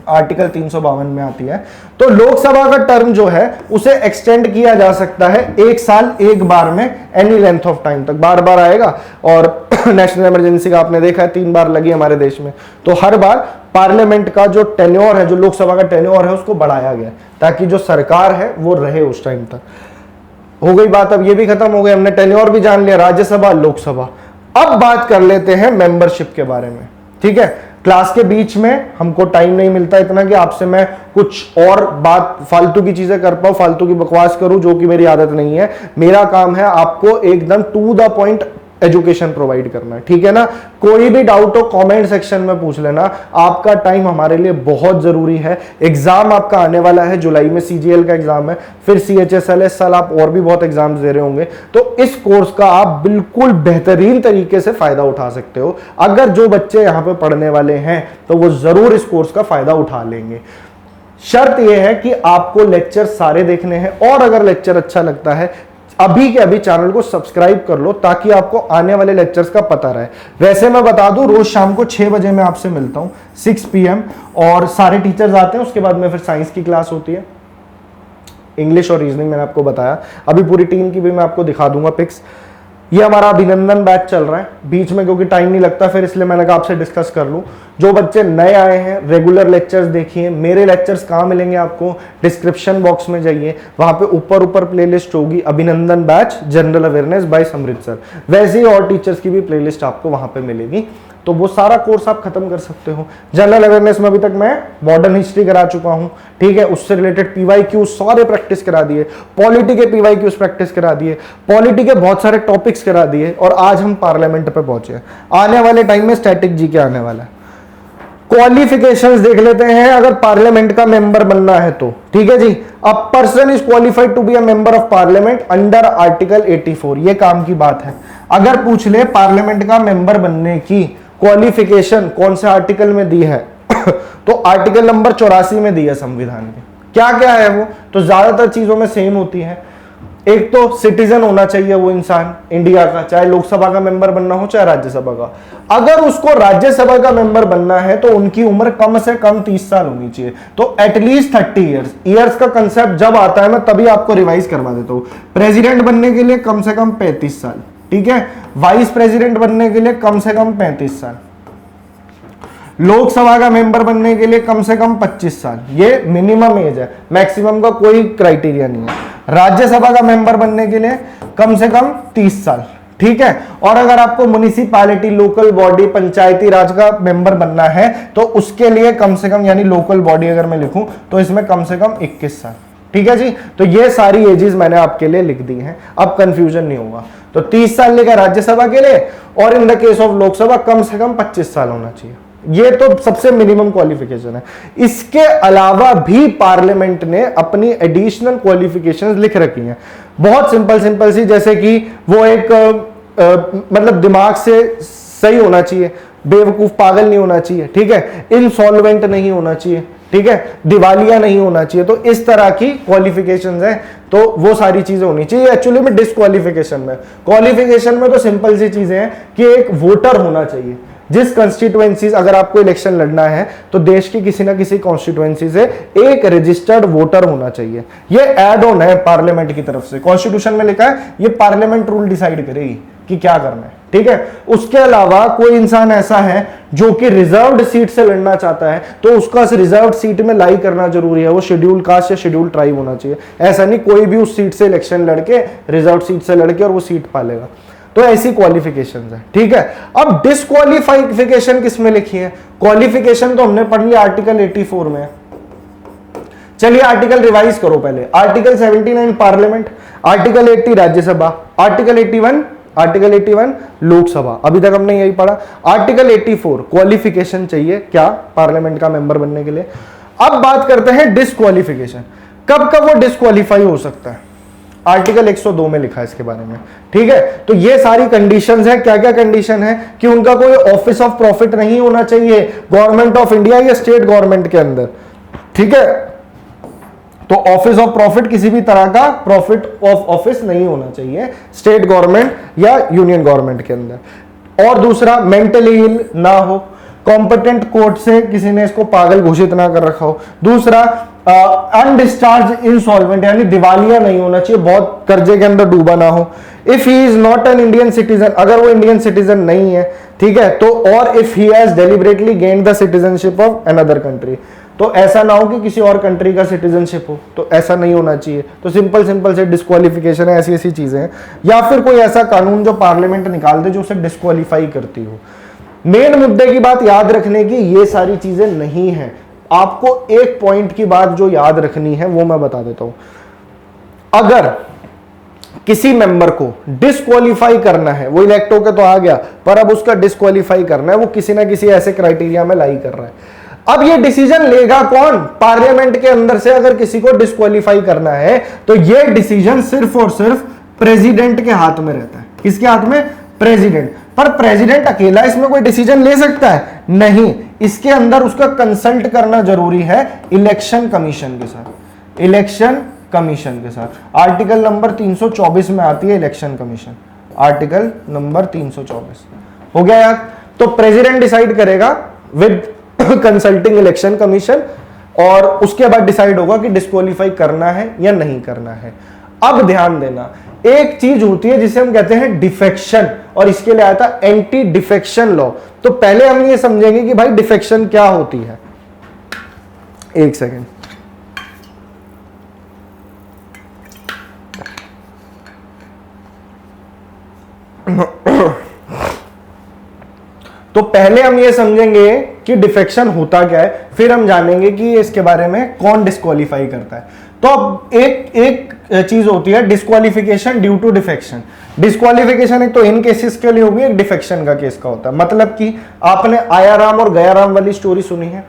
आर्टिकल 352 में आती है, तो लोकसभा का टर्म जो है उसे एक्सटेंड किया जा सकता है 1 साल 1 बार में, एनी लेंथ ऑफ टाइम तक, बार बार आएगा। और नेशनल इमरजेंसी का आपने देखा है 3 बार लगी हमारे देश में, तो हर बार पार्लियामेंट का जो टेन्योर है, जो लोकसभा का टेन्योर है, उसको बढ़ाया गया ताकि जो सरकार है वो रहे उस टाइम तक। हो गई बात, अब ये भी खत्म हो गई, हमने टेन्योर भी जान लिया, राज्यसभा लोकसभा। अब बात कर लेते हैं मेंबरशिप के बारे में, ठीक है। क्लास के बीच में हमको टाइम नहीं मिलता इतना कि आपसे मैं कुछ और बात फालतू की चीजें कर पाऊं, फालतू की बकवास करूं, जो कि मेरी आदत नहीं है। मेरा काम है आपको एकदम to the point education provide करना है, ठीक है ना। कोई भी डाउट हो कमेंट सेक्शन में पूछ लेना, आपका टाइम हमारे लिए बहुत जरूरी है। एग्जाम आपका आने वाला है, जुलाई में सीजीएल का एग्जाम है, फिर सीएचएसएल, इस साल आप और भी बहुत एग्जाम्स दे रहे होंगे, तो इस कोर्स का आप बिल्कुल बेहतरीन तरीके से फायदा उठा सकते हो। अगर जो बच्चे यहाँ पे पढ़ने वाले हैं तो वो जरूर इस कोर्स का फायदा उठा लेंगे। शर्त यह है कि आपको लेक्चर सारे देखने हैं, और अगर लेक्चर अच्छा लगता है अभी के अभी चैनल को सब्सक्राइब कर लो ताकि आपको आने वाले लेक्चर्स का पता रहे। वैसे मैं बता दूं, रोज शाम को 6 बजे मैं आपसे मिलता हूं, 6 PM, और सारे टीचर्स आते हैं। उसके बाद में फिर साइंस की क्लास होती है, इंग्लिश और रीजनिंग मैंने आपको बताया। अभी पूरी टीम की भी मैं आपको दिखा दूंगा पिक्स। ये हमारा अभिनंदन बैच चल रहा है बीच में, क्योंकि टाइम नहीं लगता फिर, इसलिए मैंने कहा आपसे डिस्कस कर लूं। जो बच्चे नए आए हैं रेगुलर लेक्चर्स देखिए। मेरे लेक्चर्स कहाँ मिलेंगे आपको? डिस्क्रिप्शन बॉक्स में जाइए, वहां पे ऊपर प्लेलिस्ट होगी, Abhinandan batch general awareness by Samrit sir. वैसे ही और टीचर्स की भी प्लेलिस्ट आपको वहां पे मिलेगी, तो वो सारा कोर्स आप खत्म कर सकते हो। जनरल अवेयरनेस में अभी तक मैं मॉडर्न हिस्ट्री करा चुका हूं, ठीक है, उससे रिलेटेड पीवाईक्यू सारे प्रैक्टिस करा दिए, पॉलिटी के पीवाईक्यूज प्रैक्टिस करा दिए, पॉलिटी के बहुत सारे टॉपिक्स करा दिए, और आज हम पार्लियामेंट पे पहुंचे। आने वाले टाइम में स्टैटिक जी के आने वाला है। क्वालिफिकेशंस देख लेते हैं अगर पार्लियामेंट का मेंबर बनना है तो, ठीक है जी। A person is qualified to be a member of parliament under article 84, ये काम की बात है। अगर पूछ ले पार्लियामेंट का मेंबर बनने की क्वालिफिकेशन कौन से आर्टिकल में दी है तो आर्टिकल नंबर 84 में दी है संविधान के। क्या क्या है वो? तो ज्यादातर चीजों में सेम होती है। एक तो सिटीजन होना चाहिए वो इंसान इंडिया का, चाहे लोकसभा का मेंबर बनना हो चाहे राज्यसभा का। अगर उसको राज्यसभा का मेंबर बनना है तो उनकी उम्र कम से कम 30 साल होनी चाहिए, तो एटलीस्ट 30 ईयर्स। ईयर्स का कंसेप्ट जब आता है मैं तभी आपको रिवाइज करवा देता हूं। प्रेसिडेंट बनने के लिए कम से कम 35 साल, ठीक है। वाइस प्रेसिडेंट बनने के लिए कम से कम 35 साल, लोकसभा का मेंबर बनने के लिए कम से कम 25 साल, ये मिनिमम एज है, मैक्सिमम का कोई क्राइटेरिया नहीं है। राज्यसभा का मेंबर बनने के लिए कम से कम 30 साल, ठीक है। और अगर आपको म्युनिसिपैलिटी, लोकल बॉडी, पंचायती राज का मेंबर बनना है तो उसके लिए कम से कम, यानी लोकल बॉडी अगर मैं लिखूं तो इसमें कम से कम 21 साल, ठीक है जी। तो ये सारी एजेस मैंने आपके लिए लिख दी हैं, अब कंफ्यूजन नहीं होगा। तो 30 साल लेगा राज्यसभा के लिए, और in the case of Lok Sabha कम से कम 25 साल होना चाहिए। ये तो सबसे मिनिमम क्वालिफिकेशन है। इसके अलावा भी पार्लियामेंट ने अपनी एडिशनल क्वालिफिकेशंस लिख रखी हैं, बहुत सिंपल सी, जैसे कि वो एक मतलब दिमाग से सही होना चाहिए, बेवकूफ पागल नहीं होना चाहिए, ठीक है, इनसॉल्वेंट नहीं होना चाहिए, ठीक है, दिवालिया नहीं होना चाहिए। तो इस तरह की क्वालिफिकेशंस हैं, तो वो सारी चीजें होनी चाहिए। एक्चुअली में डिस्क्वालिफिकेशन में, क्वालिफिकेशन में तो सिंपल सी चीजें हैं कि एक वोटर होना चाहिए। जिस कंस्टिट्यूएंसीज, अगर आपको इलेक्शन लड़ना है तो देश की किसी ना किसी कॉन्स्टिट्यूएंसी से एक रजिस्टर्ड वोटर होना चाहिए। ये एड ऑन है पार्लियामेंट की तरफ से, कॉन्स्टिट्यूशन में लिखा है, ये पार्लियामेंट रूल डिसाइड करेगी कि क्या करना है। ठीक है। उसके अलावा कोई इंसान ऐसा है जो कि रिजर्व्ड सीट से लड़ना चाहता है, तो उसका रिजर्व्ड सीट में लाई करना जरूरी है, वो शेड्यूल कास्ट या शेड्यूल ट्राइब होना चाहिए। ऐसा नहीं कोई भी उस सीट से इलेक्शन लड़के, रिजर्व्ड सीट से लड़के और वो सीट पालेगा। तो ऐसी क्वालिफिकेशंस है, ठीक है। अब डिस्क्वालिफिकेशन किस में लिखी है? क्वालिफिकेशन तो हमने पढ़ लिया आर्टिकल 84 में। चलिए आर्टिकल रिवाइज करो पहले। Article 79 parliament, article 80 Rajya Sabha, article 81 Lok Sabha, अभी तक हमने यही पढ़ा। आर्टिकल 84 क्वालिफिकेशन चाहिए क्या पार्लियामेंट का मेंबर बनने के लिए। अब बात करते हैं डिस्क्वालिफिकेशन, कब कब वो डिस्क्वालीफाई हो सकता है। आर्टिकल 102 में लिखा है इसके बारे में, ठीक है। तो ये सारी कंडीशंस है, क्या क्या कंडीशन है कि उनका कोई ऑफिस ऑफ प्रॉफिट नहीं होना चाहिए गवर्नमेंट ऑफ इंडिया या स्टेट गवर्नमेंट के अंदर, ठीक है। तो ऑफिस ऑफ प्रॉफिट किसी भी तरह का प्रॉफिट ऑफ ऑफिस नहीं होना चाहिए स्टेट गवर्नमेंट या यूनियन गवर्नमेंट के अंदर। और दूसरा मेंटली इल ना हो, कॉम्पिटेंट कोर्ट से किसी ने इसको पागल घोषित ना कर रखा हो। दूसरा अनडिस्चार्ज इंसॉल्वेंट यानी दिवालिया नहीं होना चाहिए, बहुत कर्जे के अंदर डूबा ना हो। If he is not an Indian citizen, अगर वो इंडियन सिटीजन नहीं है, ठीक है, तो और if he has deliberately gained the citizenship of another country, तो ऐसा ना हो कि किसी और कंट्री का सिटीजनशिप हो, तो ऐसा नहीं होना चाहिए। तो सिंपल से डिस्क्वालिफिकेशन है, ऐसी ऐसी चीजें हैं। या फिर कोई ऐसा कानून जो पार्लियामेंट निकाल दे जो उसे डिस्क्वालीफाई करती हो। मेन मुद्दे की बात याद रखने की ये सारी चीजें नहीं है। आपको एक पॉइंट की बात जो याद रखनी है वो मैं बता देता हूं। अगर किसी मेंबर को डिस्क्वालीफाई करना है, वो इलेक्ट होकर तो आ गया, पर अब उसका डिस्क्वालीफाई करना है, वो किसी ना किसी ऐसे क्राइटेरिया में लाई कर रहा है। अब ये डिसीजन लेगा कौन? पार्लियामेंट के अंदर से अगर किसी को डिस्क्वालीफाई करना है तो ये डिसीजन सिर्फ और सिर्फ प्रेसिडेंट के हाथ में रहता है। किसके हाथ में? प्रेसिडेंट। पर प्रेसिडेंट अकेला इसमें कोई डिसीजन ले सकता है? नहीं, इसके अंदर उसका कंसल्ट करना जरूरी है इलेक्शन कमीशन के साथ। इलेक्शन कमीशन के साथ आर्टिकल नंबर 324 में आती है इलेक्शन कमीशन, आर्टिकल नंबर 324 हो गया यार। तो प्रेसिडेंट डिसाइड करेगा विद कंसल्टिंग इलेक्शन कमीशन और उसके बाद डिसाइड होगा कि डिस्क्वालीफाई करना है या नहीं करना है। अब ध्यान देना, एक चीज होती है जिसे हम कहते हैं डिफेक्शन, और इसके लिए आया था एंटी डिफेक्शन लॉ। तो पहले हम ये समझेंगे कि भाई डिफेक्शन क्या होती है। एक सेकेंड, तो पहले हम ये समझेंगे कि डिफेक्शन होता क्या है, फिर हम जानेंगे कि इसके बारे में कौन डिस्क्वालीफाई करता है। तो अब एक चीज होती है disqualification due to defection. Disqualification एक तो इन केसेस के लिए होगी, एक डिफेक्शन का केस का होता है। मतलब कि आपने आया राम और गया राम वाली स्टोरी सुनी है।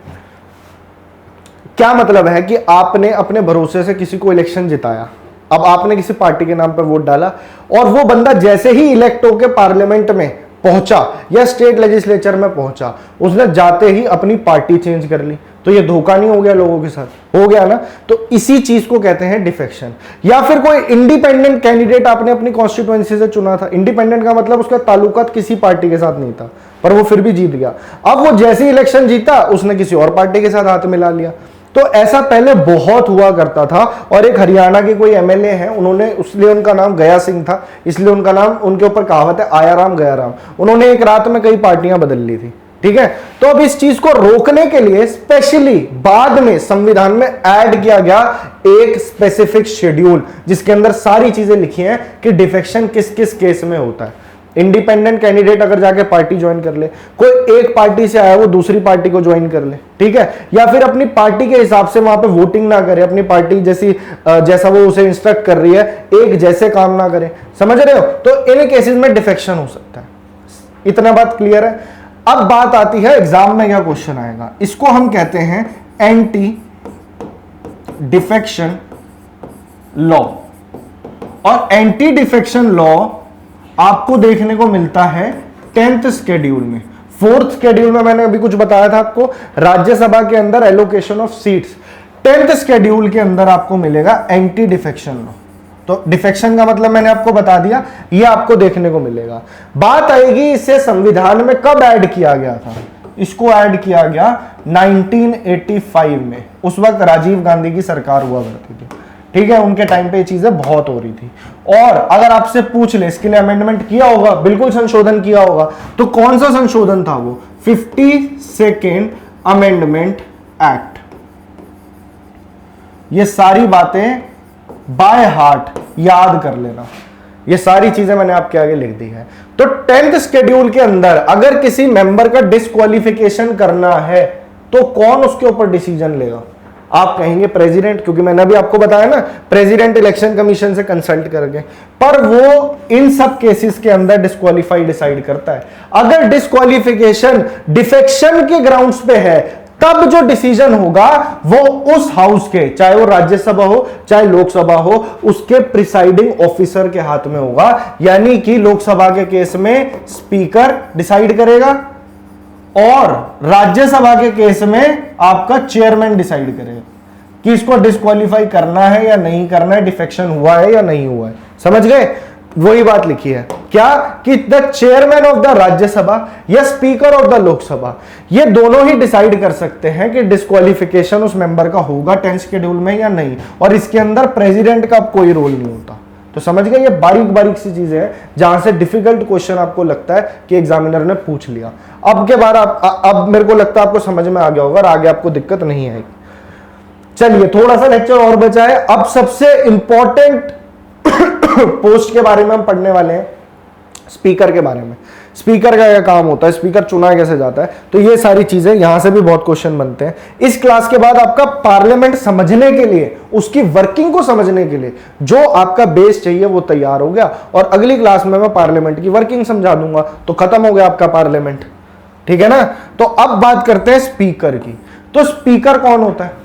क्या मतलब है कि आपने अपने भरोसे से किसी को इलेक्शन जिताया, अब आपने किसी पार्टी के नाम पर वोट डाला और वो बंदा जैसे ही इलेक्ट होकर पार्लियामेंट में पहुंचा या स्टेट लेजिस्लेचर में पहुंचा, उसने जाते ही अपनी पार्टी चेंज कर ली। तो ये धोखा नहीं हो गया लोगों के साथ? हो गया ना। तो इसी चीज को कहते हैं डिफेक्शन। या फिर कोई इंडिपेंडेंट कैंडिडेट आपने अपनी कॉन्स्टिट्यूएंसी से चुना था, इंडिपेंडेंट का मतलब उसका ताल्लुकात किसी पार्टी के साथ नहीं था, पर वो फिर भी जीत गया। अब वो जैसे ही इलेक्शन जीता उसने किसी और पार्टी के साथ हाथ मिला लिया। तो ऐसा पहले बहुत हुआ करता था। और एक हरियाणा के कोई एमएलए हैं, उन्होंने, इसलिए उनका नाम गया सिंह था, इसलिए उनका नाम, उनके ऊपर कहावत है आया राम गया राम। उन्होंने एक रात में कई पार्टियां बदल ली थी, ठीक है। तो अब इस चीज को रोकने के लिए स्पेशली बाद में संविधान में ऐड किया गया एक स्पेसिफिक शेड्यूल, जिसके अंदर सारी चीजें लिखी हैं कि डिफेक्शन किस किस केस में होता है। इंडिपेंडेंट कैंडिडेट अगर जाके पार्टी ज्वाइन कर ले, कोई एक पार्टी से आया वो दूसरी पार्टी को ज्वाइन कर ले, ठीक है, या फिर अपनी पार्टी के हिसाब से वहां पे वोटिंग ना करे, अपनी पार्टी जैसी जैसा वो उसे इंस्ट्रक्ट कर रही है एक जैसे काम ना करे, समझ रहे हो। तो इन केसेस में डिफेक्शन हो सकता है। इतना बात क्लियर है। अब बात आती है एग्जाम में क्या क्वेश्चन आएगा। इसको हम कहते हैं एंटी डिफेक्शन लॉ। और एंटी डिफेक्शन लॉ आपको देखने को मिलता है 10th शेड्यूल में। 4th शेड्यूल में मैंने अभी कुछ बताया था आपको, राज्यसभा के अंदर allocation of seats. 10th schedule के अंदर आपको मिलेगा एंटी डिफेक्शन लॉ। तो डिफेक्शन का मतलब मैंने आपको बता दिया, ये आपको देखने को मिलेगा। बात आएगी इसे संविधान में कब ऐड किया गया था। इसको ऐड किया गया 1985 में। उस वक्त राजीव गांधी की सरकार हुआ करती थी, ठीक है, उनके टाइम पे ये चीजें बहुत हो रही थी। और अगर आपसे पूछ ले इसके लिए अमेंडमेंट किया होगा, बिल्कुल संशोधन किया होगा, तो कौन सा संशोधन था वो? 52nd amendment act. ये सारी बातें बाय हार्ट याद कर लेना, ये सारी चीजें मैंने आपके आगे लिख दी है। तो 10th शेड्यूल के अंदर अगर किसी मेंबर का डिस्क्वालिफिकेशन करना है तो कौन उसके ऊपर डिसीजन लेगा? आप कहेंगे प्रेसिडेंट, क्योंकि मैंने अभी आपको बताया ना, प्रेसिडेंट इलेक्शन कमीशन से कंसल्ट करके, पर वो इन सब केसेस के अंदर डिस्क्वालीफाई डिसाइड करता है। अगर डिस्क्वालिफिकेशन डिफेक्शन के ग्राउंड्स पे है, तब जो डिसीजन होगा वो उस हाउस के, चाहे वो राज्यसभा हो चाहे लोकसभा हो, उसके प्रिसाइडिंग ऑफिसर के हाथ में होगा। यानी कि लोकसभा के केस में स्पीकर डिसाइड करेगा और राज्यसभा के केस में आपका चेयरमैन डिसाइड करेगा कि इसको डिस्क्वालीफाई करना है या नहीं करना है, डिफेक्शन हुआ है या नहीं हुआ है। समझ गए? वही बात लिखी है क्या कि the chairman of the Rajya Sabha या स्पीकर ऑफ द लोकसभा, ये दोनों ही डिसाइड कर सकते हैं कि डिस्क्वालिफिकेशन उस मेंबर का होगा 10th शेड्यूल में या नहीं, और इसके अंदर प्रेसिडेंट का कोई रोल नहीं होता। तो समझ गए? ये बारीक बारीक सी चीजें हैं जहां से डिफिकल्ट क्वेश्चन आपको लगता है कि एग्जामिनर ने पूछ लिया। अब के बाद अब मेरे को लगता है आपको समझ में आ गया होगा और आगे आपको दिक्कत नहीं आएगी। चलिए थोड़ा सा लेक्चर और बचा है। अब सबसे इंपॉर्टेंट पोस्ट के बारे में हम पढ़ने वाले हैं, स्पीकर के बारे में। स्पीकर का क्या काम होता है, स्पीकर चुना कैसे जाता है, तो ये सारी चीजें यहां से भी बहुत क्वेश्चन बनते हैं। इस क्लास के बाद आपका पार्लियामेंट समझने के लिए, उसकी वर्किंग को समझने के लिए जो आपका बेस चाहिए वो तैयार हो गया, और अगली क्लास में मैं पार्लियामेंट की वर्किंग समझा दूंगा, तो खत्म हो गया आपका पार्लियामेंट। ठीक है ना? तो अब बात करते हैं स्पीकर की। तो स्पीकर कौन होता है?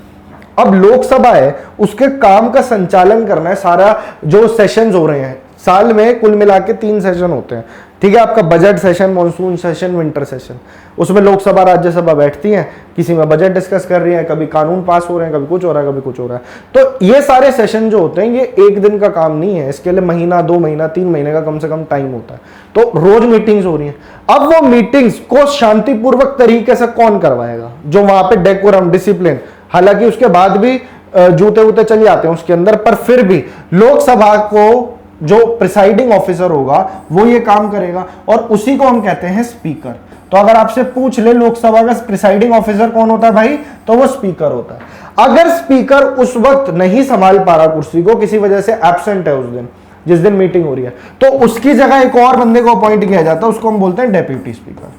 अब लोकसभा है, उसके काम का संचालन करना है। सारा जो सेशंस हो रहे हैं साल में, कुल मिला के 3 सेशन होते हैं। ठीक है, आपका budget session, monsoon session, winter session. उसमें लोकसभा राज्यसभा बैठती हैं, किसी में बजट डिस्कस कर रही है, कभी कानून पास हो रहे हैं, कभी कुछ हो रहा है, कभी कुछ हो रहा है। तो ये सारे सेशन जो होते हैं ये एक दिन का काम नहीं है, इसके लिए महीना, 2 महीना, 3 महीने का कम से कम टाइम होता है। तो रोज मीटिंग्स हो रही हैं। अब वो मीटिंग्स को शांतिपूर्वक तरीके से कौन करवाएगा? जो वहां पे डेकोरम, डिसिप्लिन, हालांकि उसके बाद भी जूते वूते चले जाते हैं उसके अंदर, पर फिर भी लोकसभा को जो प्रिसाइडिंग ऑफिसर होगा वो ये काम करेगा, और उसी को हम कहते हैं स्पीकर। तो अगर आपसे पूछ ले लोकसभा का प्रिसाइडिंग ऑफिसर कौन होता है भाई, तो वो स्पीकर होता है। अगर स्पीकर उस वक्त नहीं संभाल पा रहा कुर्सी को, किसी वजह से एब्सेंट है उस दिन, जिस दिन मीटिंग हो रही है, तो उसकी जगह एक और बंदे को अपॉइंट किया जाता है, उसको हम बोलते हैं डेप्यूटी स्पीकर।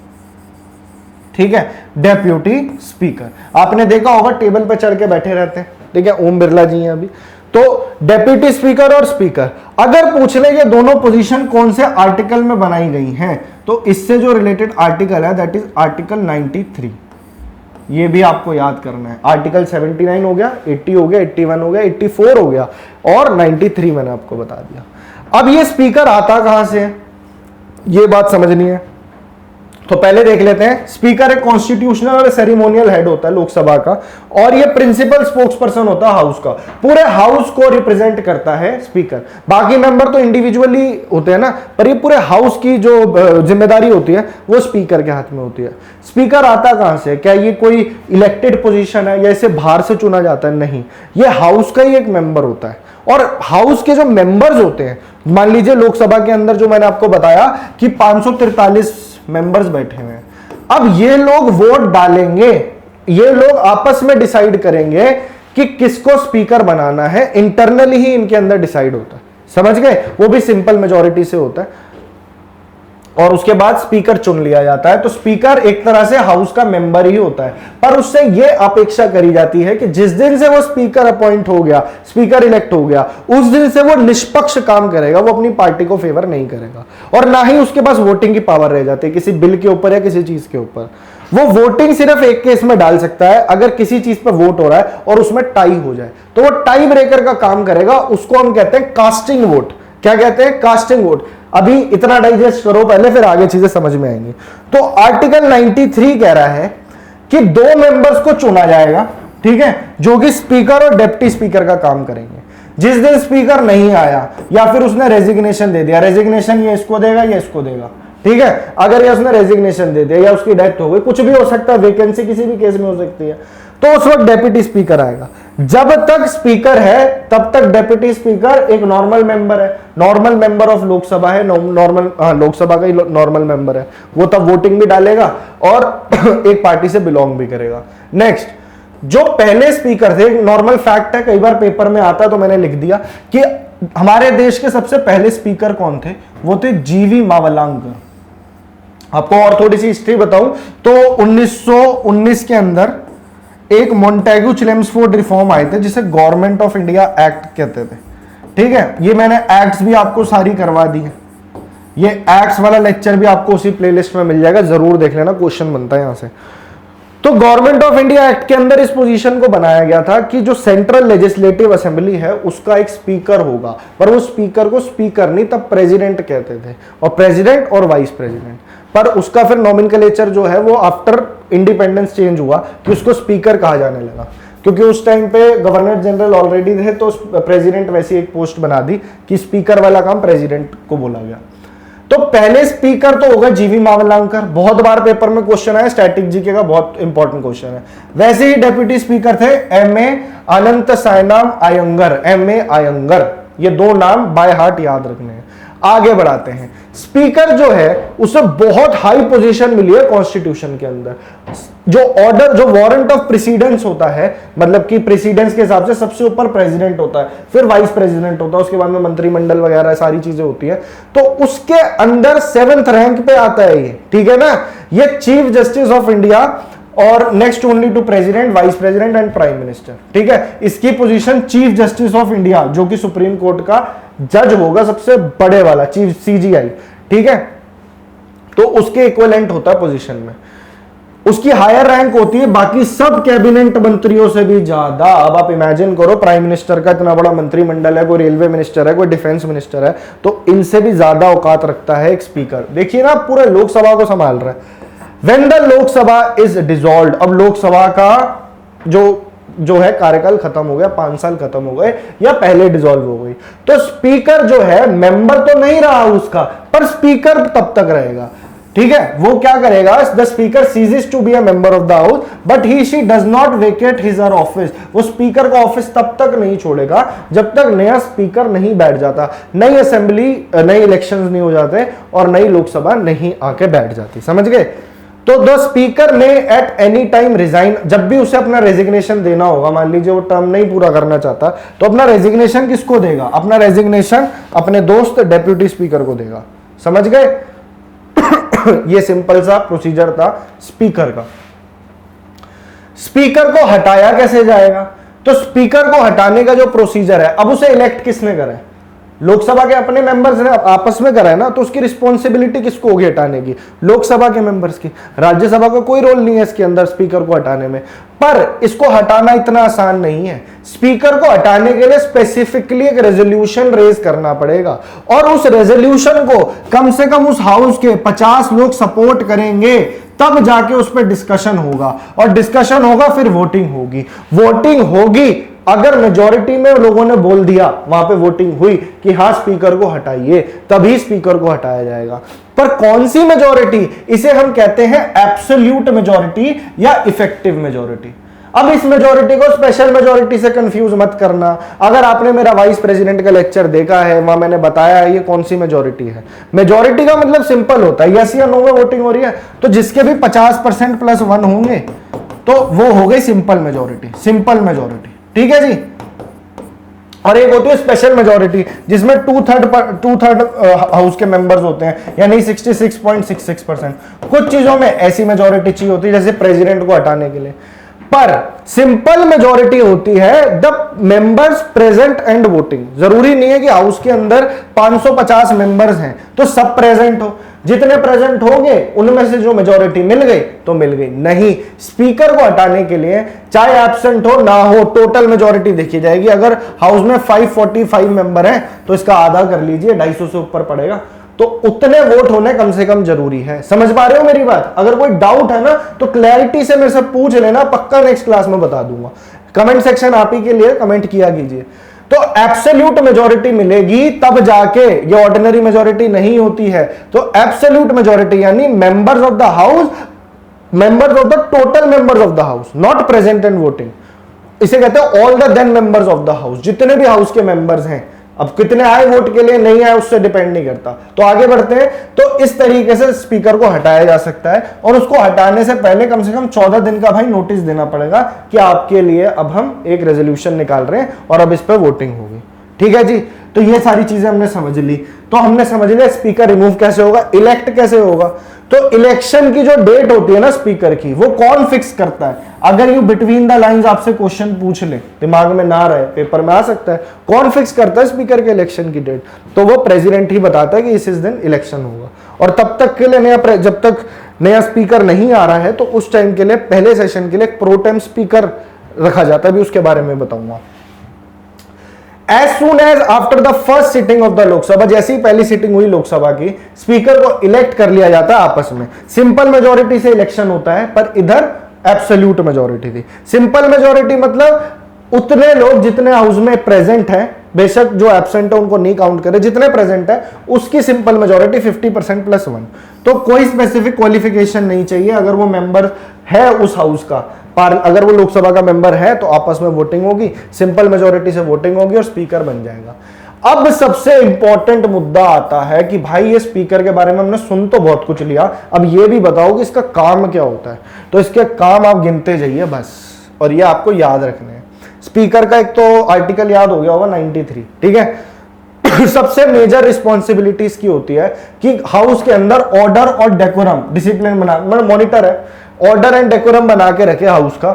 ठीक है, डेप्यूटी स्पीकर। आपने देखा होगा टेबल पर चढ़ के बैठे रहते हैं। ठीक है, ओम बिरला जी हैं अभी। तो डेप्यूटी स्पीकर और स्पीकर, अगर पूछ ले ये दोनों पोजीशन कौन से आर्टिकल में बनाई गई हैं, तो इससे जो रिलेटेड आर्टिकल है दैट इज आर्टिकल 93। ये भी आपको याद करना है। आर्टिकल 79 हो गया, 80 हो गया, 81 हो गया, 84 हो गया, और 93 मैंने आपको बता दिया। अब ये स्पीकर आता कहां से है, ये बात समझनी है। तो पहले देख लेते हैं। स्पीकर एक कॉन्स्टिट्यूशनल और सेरेमोनियल हेड होता है लोकसभा का, और ये प्रिंसिपल स्पोक्स पर्सन होता है हाउस का। पूरे हाउस को रिप्रेजेंट करता है स्पीकर। बाकी मेंबर तो इंडिविजुअली होते हैं ना, पर ये पूरे हाउस की जो जिम्मेदारी होती है वो स्पीकर के हाथ में होती है। स्पीकर आता कहां से? क्या ये कोई इलेक्टेड पोजीशन है या इसे बाहर से चुना जाता है? नहीं, ये हाउस का ही एक मेंबर होता है। और हाउस के जो मेंबर्स होते हैं, मान लीजिए लोकसभा के अंदर जो मैंने आपको बताया कि 543 मेंबर्स बैठे हुए हैं, अब ये लोग वोट डालेंगे, ये लोग आपस में डिसाइड करेंगे कि किसको स्पीकर बनाना है। इंटरनली ही इनके अंदर डिसाइड होता है। समझ गए? वो भी सिंपल मेजॉरिटी से होता है, और उसके बाद स्पीकर चुन लिया जाता है। तो स्पीकर एक तरह से हाउस का मेंबर ही होता है, पर उससे यह अपेक्षा करी जाती है कि जिस दिन से वो स्पीकर अपॉइंट हो गया, स्पीकर इलेक्ट हो गया, उस दिन से वो निष्पक्ष काम करेगा, वो अपनी पार्टी को फेवर नहीं करेगा, और ना ही उसके पास वोटिंग की पावर रह जाती है किसी बिल के ऊपर या किसी चीज के ऊपर। वो वोटिंग सिर्फ एक केस में डाल सकता है, अगर किसी चीज पर वोट हो रहा है और उसमें टाई हो जाए, तो वो टाई ब्रेकर का काम करेगा। उसको हम कहते हैं कास्टिंग वोट। क्या कहते हैं? Casting vote. अभी इतना डाइजेस्ट करो पहले, फिर आगे चीजें समझ में आएंगी। तो आर्टिकल 93 कह रहा है कि 2 मेंबर्स को चुना जाएगा, ठीक है, जो कि स्पीकर और डिप्टी स्पीकर का काम करेंगे। जिस दिन स्पीकर नहीं आया या फिर उसने रेजिग्नेशन दे दिया, रेजिग्नेशन ये इसको देगा, ये इसको देगा, ठीक है, अगर ये उसने रेजिग्नेशन दे दिया या उसकी डेथ हो गई, कुछ भी हो सकता है, वैकेंसी किसी भी केस में हो सकती है, तो उस वक्त डेप्यूटी स्पीकर आएगा। जब तक स्पीकर है तब तक डेप्यूटी स्पीकर एक नॉर्मल मेंबर है, नॉर्मल मेंबर ऑफ लोकसभा है, नॉर्मल लोकसभा का ही नॉर्मल मेंबर है, वो तब वोटिंग भी डालेगा और एक पार्टी से बिलोंग भी करेगा। नेक्स्ट, जो पहले स्पीकर थे, नॉर्मल फैक्ट है, कई बार पेपर में आता है तो मैंने लिख दिया कि हमारे देश के सबसे पहले स्पीकर कौन थे, वो थे जीवी मावलांकर। आपको और थोड़ी सी हिस्ट्री बताऊं तो 1919 के अंदर एक मॉन्टेगू चिलेम्सफोर्ड रिफॉर्म आए थे जिसे गवर्नमेंट ऑफ इंडिया एक्ट कहते थे। ठीक है, ये मैंने एक्ट्स भी आपको सारी करवा दी है, ये एक्ट्स वाला लेक्चर भी आपको उसी प्लेलिस्ट में मिल जाएगा, जरूर देख लेना, क्वेश्चन बनता है यहां से। तो गवर्नमेंट ऑफ इंडिया एक्ट के अंदर इस पोजीशन को बनाया गया था कि जो सेंट्रल लेजिस्लेटिव असेंबली है उसका एक स्पीकर होगा, पर वो स्पीकर को स्पीकर नहीं तब प्रेसिडेंट कहते थे, और प्रेसिडेंट और वाइस प्रेसिडेंट, पर उसका फिर नॉमेनक्लेचर जो है वो आफ्टर इंडिपेंडेंस चेंज हुआ कि उसको स्पीकर कहा जाने लगा, क्योंकि उस टाइम पे गवर्नर जनरल ऑलरेडी थे, तो प्रेसिडेंट वैसी एक पोस्ट बना दी कि स्पीकर वाला काम प्रेसिडेंट को बोला गया। तो पहले स्पीकर तो होगा जीवी मावलांकर, बहुत बार पेपर में क्वेश्चन आया, स्टैटिक जीके का बहुत इंपॉर्टेंट क्वेश्चन है। वैसे ही डेप्यूटी स्पीकर थे M A Ananthasayanam Ayyangar, M A Ayyangar, ये दो नाम बाय हार्ट याद रखने हैं। आगे बढ़ाते हैं, स्पीकर जो है उसे बहुत हाई पोजीशन मिली है कॉन्स्टिट्यूशन के अंदर। जो ऑर्डर, जो वारंट ऑफ प्रेसिडेंस होता है, मतलब कि प्रेसिडेंस के हिसाब से सबसे ऊपर प्रेसिडेंट होता है, फिर वाइस प्रेसिडेंट होता है, उसके बाद में मंत्रिमंडल वगैरह सारी चीजें होती है, तो उसके अंदर 7th रैंक पे आता है ये, ठीक है ना। ये चीफ जस्टिस ऑफ इंडिया और next only to president, vice president and prime minister, ठीक है। इसकी position chief justice of India, जो कि सुप्रीम कोर्ट का जज होगा, सबसे बड़े वाला चीफ सीजीआई, ठीक है, तो उसके इक्विवेलेंट होता है पोजीशन में, उसकी हायर रैंक होती है बाकी सब कैबिनेट मंत्रियों से भी ज्यादा। अब आप इमेजिन करो, प्राइम मिनिस्टर का इतना बड़ा मंत्रिमंडल है, कोई रेलवे मिनिस्टर है, कोई डिफेंस मिनिस्टर है, तो इनसे भी ज्यादा औकात रखता है एक स्पीकर। देखिए ना, पूरे लोकसभा को संभाल रहा है। When the Lok Sabha is dissolved, अब लोकसभा का जो है कार्यकाल खत्म हो गया, 5 साल खत्म हो गए या पहले डिसॉल्व हो गई, तो स्पीकर जो है मेंबर तो नहीं रहा उसका, पर स्पीकर तब तक रहेगा, ठीक है। वो क्या करेगा, the speaker ceases to be a member of the house but he she does not vacate his और ऑफिस। वो स्पीकर का ऑफिस तब तक नहीं छोड़ेगा जब तक नया स्पीकर नहीं बैठ जाता, नई असेंबली, नई इलेक्शंस नहीं हो जाते और नई लोकसभा नहीं आके बैठ जाती, समझ गए। तो द स्पीकर में एट एनी टाइम रिजाइन, जब भी उसे अपना रेजिग्नेशन देना होगा, मान लीजिए वो टर्म नहीं पूरा करना चाहता, तो अपना रेजिग्नेशन किसको देगा, अपना रेजिग्नेशन अपने दोस्त डेप्यूटी स्पीकर को देगा, समझ गए। ये सिंपल सा प्रोसीजर था स्पीकर का। स्पीकर को हटाया कैसे जाएगा, तो स्पीकर को हटाने का जो प्रोसीजर है, अब उसे इलेक्ट किसने करा है, लोकसभा के अपने मेंबर्स ने आपस में करा है ना, तो उसकी रिस्पॉन्सिबिलिटी किसको होगी हटाने की, लोकसभा के मेंबर्स की। राज्यसभा का कोई रोल नहीं है इसके अंदर स्पीकर को हटाने में, पर इसको हटाना इतना आसान नहीं है। स्पीकर को हटाने के लिए स्पेसिफिकली एक रेजोल्यूशन रेज करना पड़ेगा, और उस रेजोल्यूशन को कम से कम उस हाउस के 50 लोग सपोर्ट करेंगे, तब जाके उस पर डिस्कशन होगा, और डिस्कशन होगा फिर वोटिंग होगी। वोटिंग होगी, अगर मेजॉरिटी में लोगों ने बोल दिया, वहां पे वोटिंग हुई कि हाँ स्पीकर को हटाइए, तभी स्पीकर को हटाया जाएगा। पर कौन सी मेजॉरिटी, इसे हम कहते हैं एब्सोल्यूट मेजॉरिटी या इफेक्टिव मेजॉरिटी। अब इस मेजॉरिटी को स्पेशल मेजॉरिटी से कंफ्यूज मत करना। अगर आपने मेरा वाइस प्रेसिडेंट का लेक्चर देखा है, वहां मैंने बताया है ये कौन सी मेजॉरिटी है। मेजॉरिटी का मतलब सिंपल होता है, यस या नो में वोटिंग हो रही है, तो जिसके भी 50% + 1 होंगे तो वो हो गई सिंपल मेजॉरिटी, सिंपल मेजॉरिटी, ठीक है जी। और एक होती है स्पेशल मेजॉरिटी, जिसमें 2/3 हाउस के मेंबर्स होते हैं, यानी 66.66%। कुछ चीजों में ऐसी मेजॉरिटी चाहिए होती है जैसे प्रेसिडेंट को हटाने के लिए, पर सिंपल मेजॉरिटी होती है the members present and voting. जरूरी नहीं है कि हाउस के अंदर 550 मेंबर्स हैं तो सब प्रेजेंट हो, जितने प्रेजेंट होंगे उनमें से जो मेजॉरिटी मिल गई तो मिल गई। नहीं, स्पीकर को हटाने के लिए चाहे एब्सेंट हो ना हो, टोटल मेजॉरिटी देखी जाएगी। अगर हाउस में 545 मेंबर हैं तो इसका आधा कर लीजिए, 250 से ऊपर पड़ेगा, तो उतने वोट होने कम से कम जरूरी है। समझ पा रहे हो मेरी बात? अगर कोई डाउट है ना तो क्लैरिटी से मेरे से पूछ लेना, पक्का नेक्स्ट क्लास में बता दूंगा। कमेंट सेक्शन आप ही के लिए, कमेंट किया कीजिए। तो एब्सोल्यूट मेजॉरिटी मिलेगी तब जाके, ये ऑर्डिनरी मेजॉरिटी नहीं होती है, तो एब्सोल्यूट मेजॉरिटी यानी members of the house, members of the total members of the house, not present and voting, इसे कहते हैं all the then members of the house, जितने भी हाउस के मेंबर्स हैं। अब कितने आए वोट के लिए, नहीं आए उससे डिपेंड नहीं करता। तो आगे बढ़ते हैं। तो इस तरीके से स्पीकर को हटाया जा सकता है, और उसको हटाने से पहले कम से कम 14 दिन का भाई नोटिस देना पड़ेगा कि आपके लिए अब हम एक रेजोल्यूशन निकाल रहे हैं और अब इस पर वोटिंग होगी। ठीक है जी। तो ये सारी चीजें हमने समझ ली। तो हमने समझ लिया स्पीकर रिमूव कैसे होगा, इलेक्ट कैसे होगा। तो इलेक्शन की जो डेट होती है ना स्पीकर की, वो कौन फिक्स करता है? अगर यू बिटवीन द लाइंस आपसे क्वेश्चन पूछ ले, दिमाग में ना रहे, पेपर में आ सकता है, कौन फिक्स करता है स्पीकर के इलेक्शन की डेट? तो वो प्रेसिडेंट ही बताता है कि इस दिन इलेक्शन होगा। और तब तक के लिए जब तक नया स्पीकर नहीं आ रहा है, तो उस टाइम के लिए पहले सेशन के लिए प्रोटेम स्पीकर रखा जाता है, भी उसके बारे में बताऊंगा। As soon as after the first sitting of the Lok Sabha, जैसे ही पहली सिटिंग हुई लोकसभा की, स्पीकर को इलेक्ट कर लिया जाता है आपस में। सिंपल मेजोरिटी से इलेक्शन होता है, पर इधर एब्सोल्यूट मेजोरिटी थी। सिंपल मेजोरिटी मतलब उतने लोग जितने हाउस में प्रेजेंट हैं, बेशक जो एब्सेंट है उनको नहीं काउंट करे, जितने प्रेजेंट है उसकी सिंपल मेजोरिटी 50% + 1। तो कोई स्पेसिफिक क्वालिफिकेशन नहीं चाहिए। अगर वो मेंबर है उस हाउस का, अगर वो लोकसभा का मेंबर है, तो आपस में वोटिंग होगी, सिंपल मेजोरिटी से वोटिंग होगी और स्पीकर बन जाएगा। अब सबसे इंपॉर्टेंट मुद्दा आता है कि भाई ये स्पीकर के बारे में हमने सुन तो बहुत कुछ लिया, अब ये भी बताओ कि इसका काम क्या होता है। तो इसके काम आप गिनते जाइए बस, और ये आपको याद रखने हैं। स्पीकर का एक तो आर्टिकल याद हो गया होगा 93, ठीक है। सबसे मेजर रिस्पॉन्सिबिलिटी इसकी होती है कि हाउस के अंदर ऑर्डर और डेकोरम, डिसिप्लिन बना, मतलब मॉनिटर है, ऑर्डर एंड डेकोरम बना के रखे हाउस का,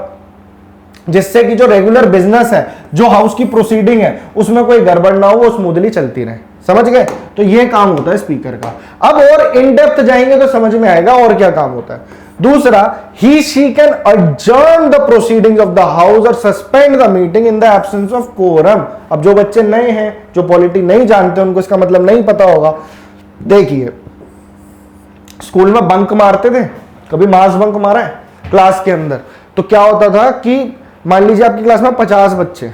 जिससे कि जो रेगुलर बिजनेस है, जो हाउस की प्रोसीडिंग है, उसमें कोई गड़बड़ ना हो, वो स्मूथली चलती रहे। समझ गए? तो ये काम होता है स्पीकर का। अब और इन डेप्थ जाएंगे तो समझ में आएगा और क्या काम होता है। दूसरा, he she can adjourn the proceedings of the house और suspend the meeting in the absence of quorum. अब जो बच्चे नए हैं, जो पॉलिटी नहीं जानते, उनको इसका मतलब नहीं पता होगा। देखिए, स्कूल में बंक मारते थे, कभी मास बंक मारा है क्लास के अंदर? तो क्या होता था कि मान लीजिए आपकी क्लास में 50 बच्चे,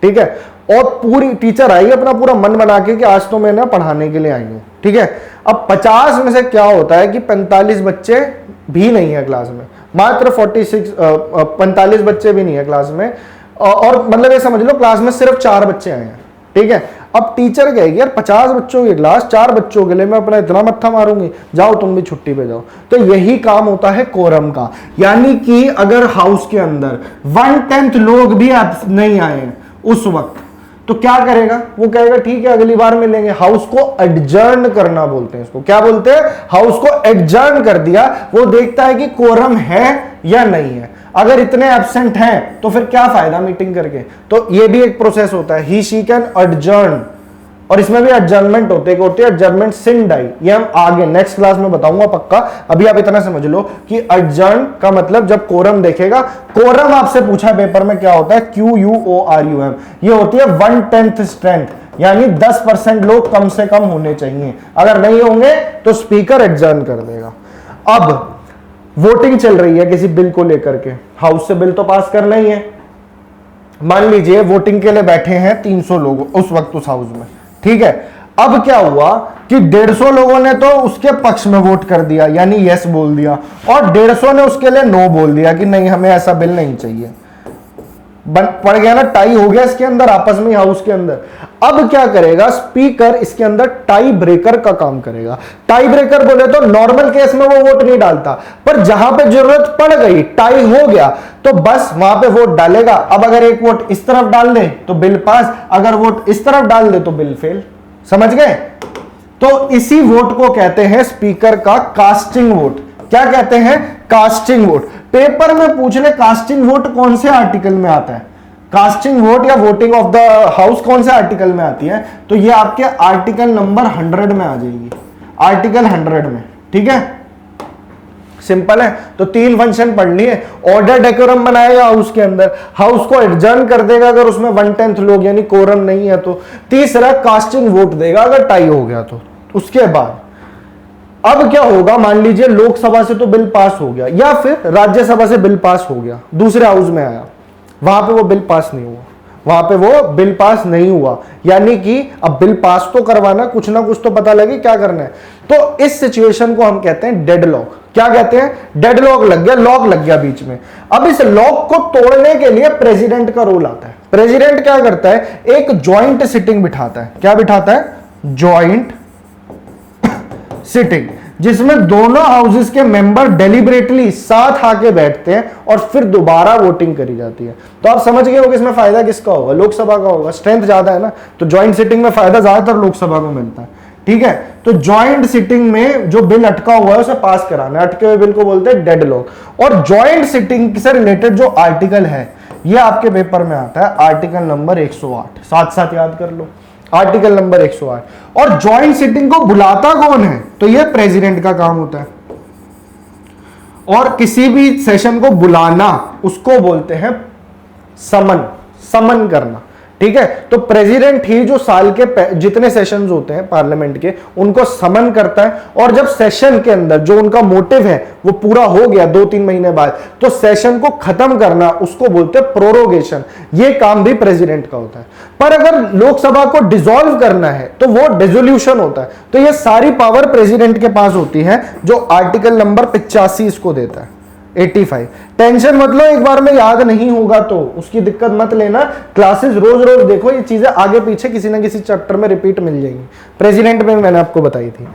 ठीक है, और पूरी टीचर आई अपना पूरा मन बना के कि आज तो मैं ना पढ़ाने के लिए आई हूं, ठीक है। अब 50 में से क्या होता है कि 45 बच्चे भी नहीं है क्लास में, मात्र 45 बच्चे भी नहीं है क्लास में, और मतलब ये समझ लो क्लास में सिर्फ 4 बच्चे आए हैं, ठीक है। अब टीचर कहेगी यार 50 बच्चों की क्लास, 4 बच्चों के लिए मैं अपना इतना मत्था मारूंगी, जाओ तुम भी छुट्टी पे जाओ। तो यही काम होता है कोरम का। यानी कि अगर हाउस के अंदर 1/10 लोग भी नहीं आए हैं उस वक्त, तो क्या करेगा? वो कहेगा ठीक है अगली बार मिलेंगे। हाउस को एडजर्न करना बोलते हैं इसको। क्या बोलते हैं? हाउस को एडजर्न कर दिया। वो देखता है कि कोरम है या नहीं है। अगर इतने एब्सेंट हैं तो फिर क्या फायदा मीटिंग करके। तो ये भी एक प्रोसेस होता है, ही शी कैन एडजर्न। और इसमें भी एडजर्नमेंट होती है एडजर्नमेंट सिन डाई। ये हम आगे नेक्स्ट क्लास में बताऊंगा पक्का। अभी आप इतना समझ लो कि एडजर्न का मतलब जब कोरम देखेगा, कोरम आपसे पूछा पेपर में क्या होता है, QUORUM, ये होती है 1/10 स्ट्रेंथ, यानी 10% लोग कम से कम होने चाहिए। अगर नहीं होंगे तो स्पीकर एडजर्न कर देगा। अब वोटिंग चल रही है किसी बिल को लेकर के, हाउस से बिल तो पास करना ही है। मान लीजिए वोटिंग के लिए बैठे हैं 300 लोग उस वक्त उस हाउस में, ठीक है। अब क्या हुआ कि 150 लोगों ने तो उसके पक्ष में वोट कर दिया, यानी यस बोल दिया, और 150 ने उसके लिए नो बोल दिया कि नहीं हमें ऐसा बिल नहीं चाहिए। पड़ गया ना, टाई हो गया इसके अंदर, आपस में हाउस के अंदर। अब क्या करेगा स्पीकर? इसके अंदर टाई ब्रेकर का काम करेगा। टाई ब्रेकर बोले तो नॉर्मल केस में वो वोट नहीं डालता, पर जहां पे जरूरत पड़ गई, टाई हो गया, तो बस वहां पे वोट डालेगा। अब अगर एक वोट इस तरफ डाल दे तो बिल पास, अगर वोट इस तरफ डाल दे तो बिल फेल। समझ गए? तो इसी वोट को कहते हैं स्पीकर का कास्टिंग वोट। क्या कहते हैं? Casting vote. पेपर में पूछ ले कास्टिंग वोट कौन से आर्टिकल में आता है, कास्टिंग वोट या वोटिंग ऑफ द हाउस कौन से आर्टिकल में आती है, तो ये आपके आर्टिकल नंबर 100 में आ जाएगी, आर्टिकल 100 में, ठीक है। सिंपल है। तो 3 फंक्शन पढ़नी है। ऑर्डर डेकोरम बनाएगा हाउस के अंदर, हाउस को एडजर्न कर देगा अगर उसमें 1/10 लोग यानी कोरम नहीं है तो। तीसरा कास्टिंग वोट देगा अगर टाई हो गया तो। उसके बाद अब क्या होगा, मान लीजिए लोकसभा से तो बिल पास हो गया, या फिर राज्यसभा से बिल पास हो गया, दूसरे हाउस में आया, वहां पे वो बिल पास नहीं हुआ, वहां पे वो बिल पास नहीं हुआ, यानी कि अब बिल पास तो करवाना, कुछ ना कुछ तो पता लगे क्या करना है। तो इस सिचुएशन को हम कहते हैं डेडलॉक। क्या कहते हैं? डेडलॉक लग गया, लॉक लग गया बीच में। अब इस लॉक को तोड़ने के लिए प्रेसिडेंट का रोल आता है। प्रेसिडेंट क्या करता है? एक ज्वाइंट सिटिंग बिठाता है। क्या बिठाता है? ज्वाइंट सिटिंग, जिसमें दोनों हाउसेस के मेंबर डेलिबरेटली साथ आके बैठते हैं और फिर दोबारा वोटिंग करी जाती है। तो आप समझ गए हो कि इसमें फायदा किसका होगा? लोकसभा का होगा, स्ट्रेंथ ज्यादा है ना, तो ज्वाइंट सिटिंग में फायदा ज्यादातर लोकसभा को मिलता है। ठीक है, तो ज्वाइंट सिटिंग में जो बिल अटका हुआ है उसे पास कराना है। अटके हुए बिल को बोलते हैं डेडलॉक। और ज्वाइंट सिटिंग से रिलेटेड जो आर्टिकल है ये आपके पेपर में आता है, आर्टिकल नंबर 108। साथ साथ याद कर लो, आर्टिकल नंबर 108। और ज्वाइंट सिटिंग को बुलाता कौन है? तो ये प्रेसिडेंट का काम होता है। और किसी भी सेशन को बुलाना उसको बोलते हैं समन, समन करना। ठीक है, तो प्रेसिडेंट ही जो साल के जितने सेशंस होते हैं पार्लियामेंट के उनको समन करता है, और जब सेशन के अंदर जो उनका मोटिव है वो पूरा हो गया 2-3 महीने बाद, तो सेशन को खत्म करना उसको बोलते हैं प्रोरोगेशन। ये काम भी प्रेसिडेंट का होता है। पर अगर लोकसभा को डिसॉल्व करना है तो वो डिसोल्यूशन होता है। तो ये सारी पावर प्रेसिडेंट के पास होती है, जो आर्टिकल नंबर 85 इसको देता है। 85 टेंशन मत लो, एक बार में याद नहीं होगा तो उसकी दिक्कत मत लेना। क्लासेस रोज रोज देखो, ये चीजें आगे पीछे किसी ना किसी चैप्टर में रिपीट मिल जाएंगी। प्रेसिडेंट में मैंने आपको बताई थी।